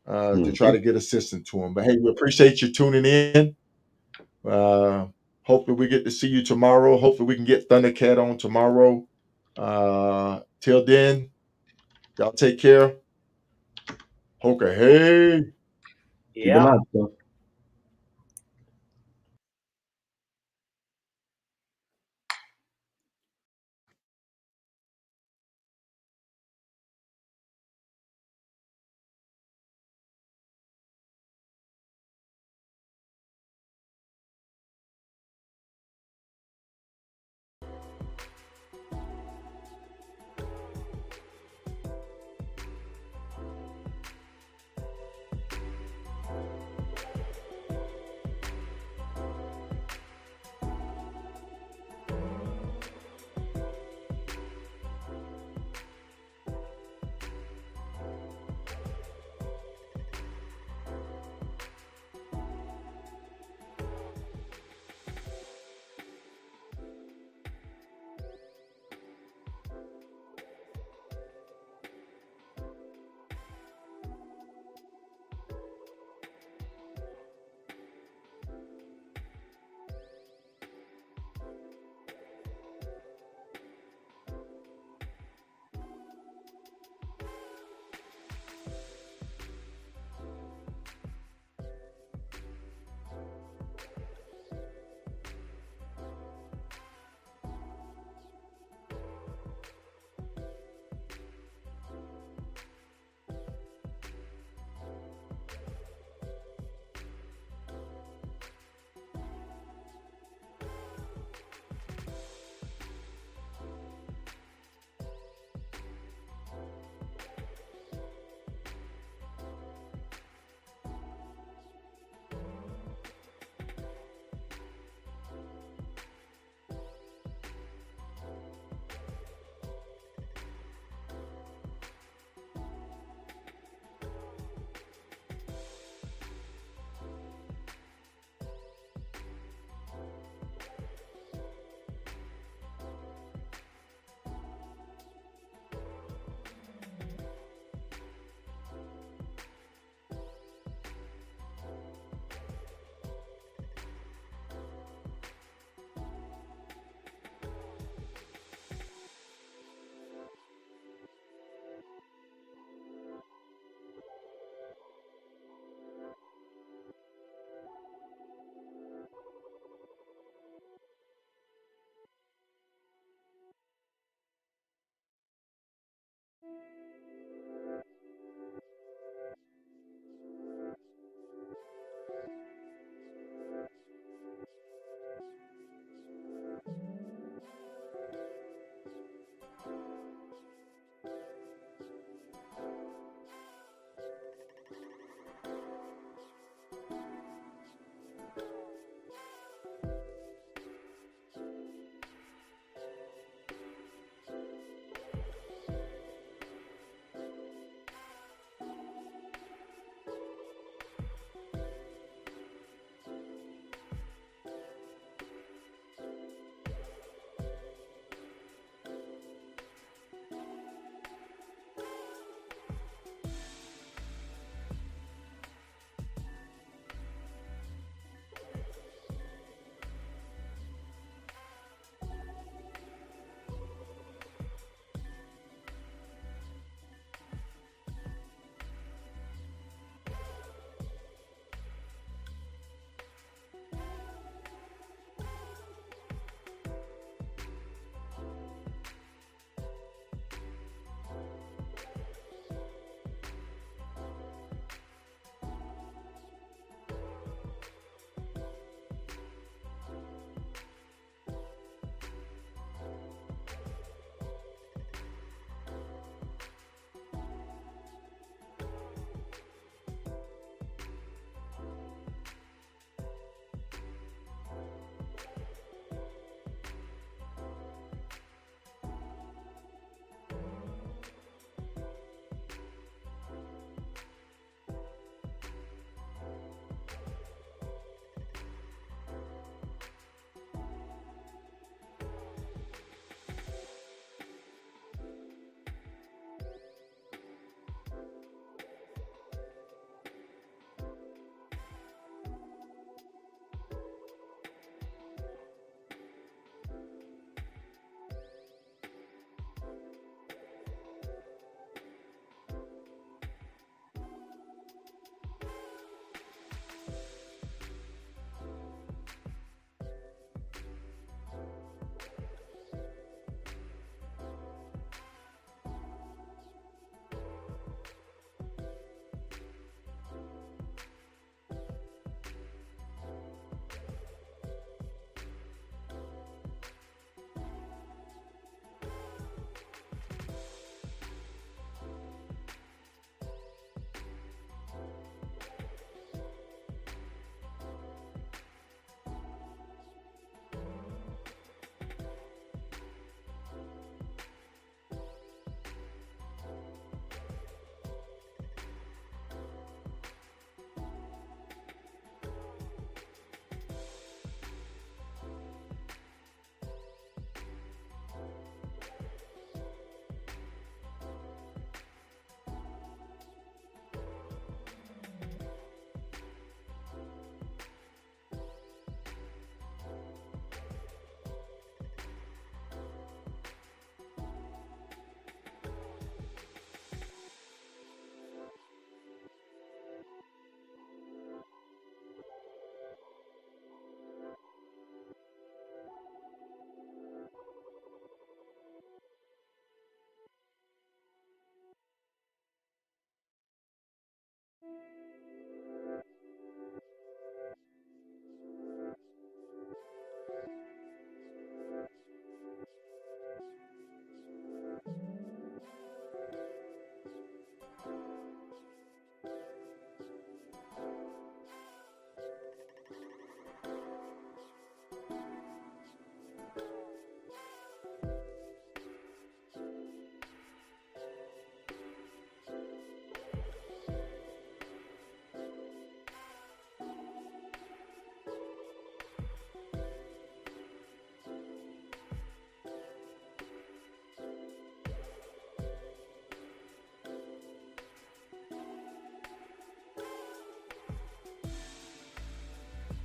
to try to get assistance to them. But hey, we appreciate you tuning in. Hopefully we get to see you tomorrow. Hopefully we can get Thundercat on tomorrow. Till then, y'all take care. Hoka, hey. Keep it Yeah. live,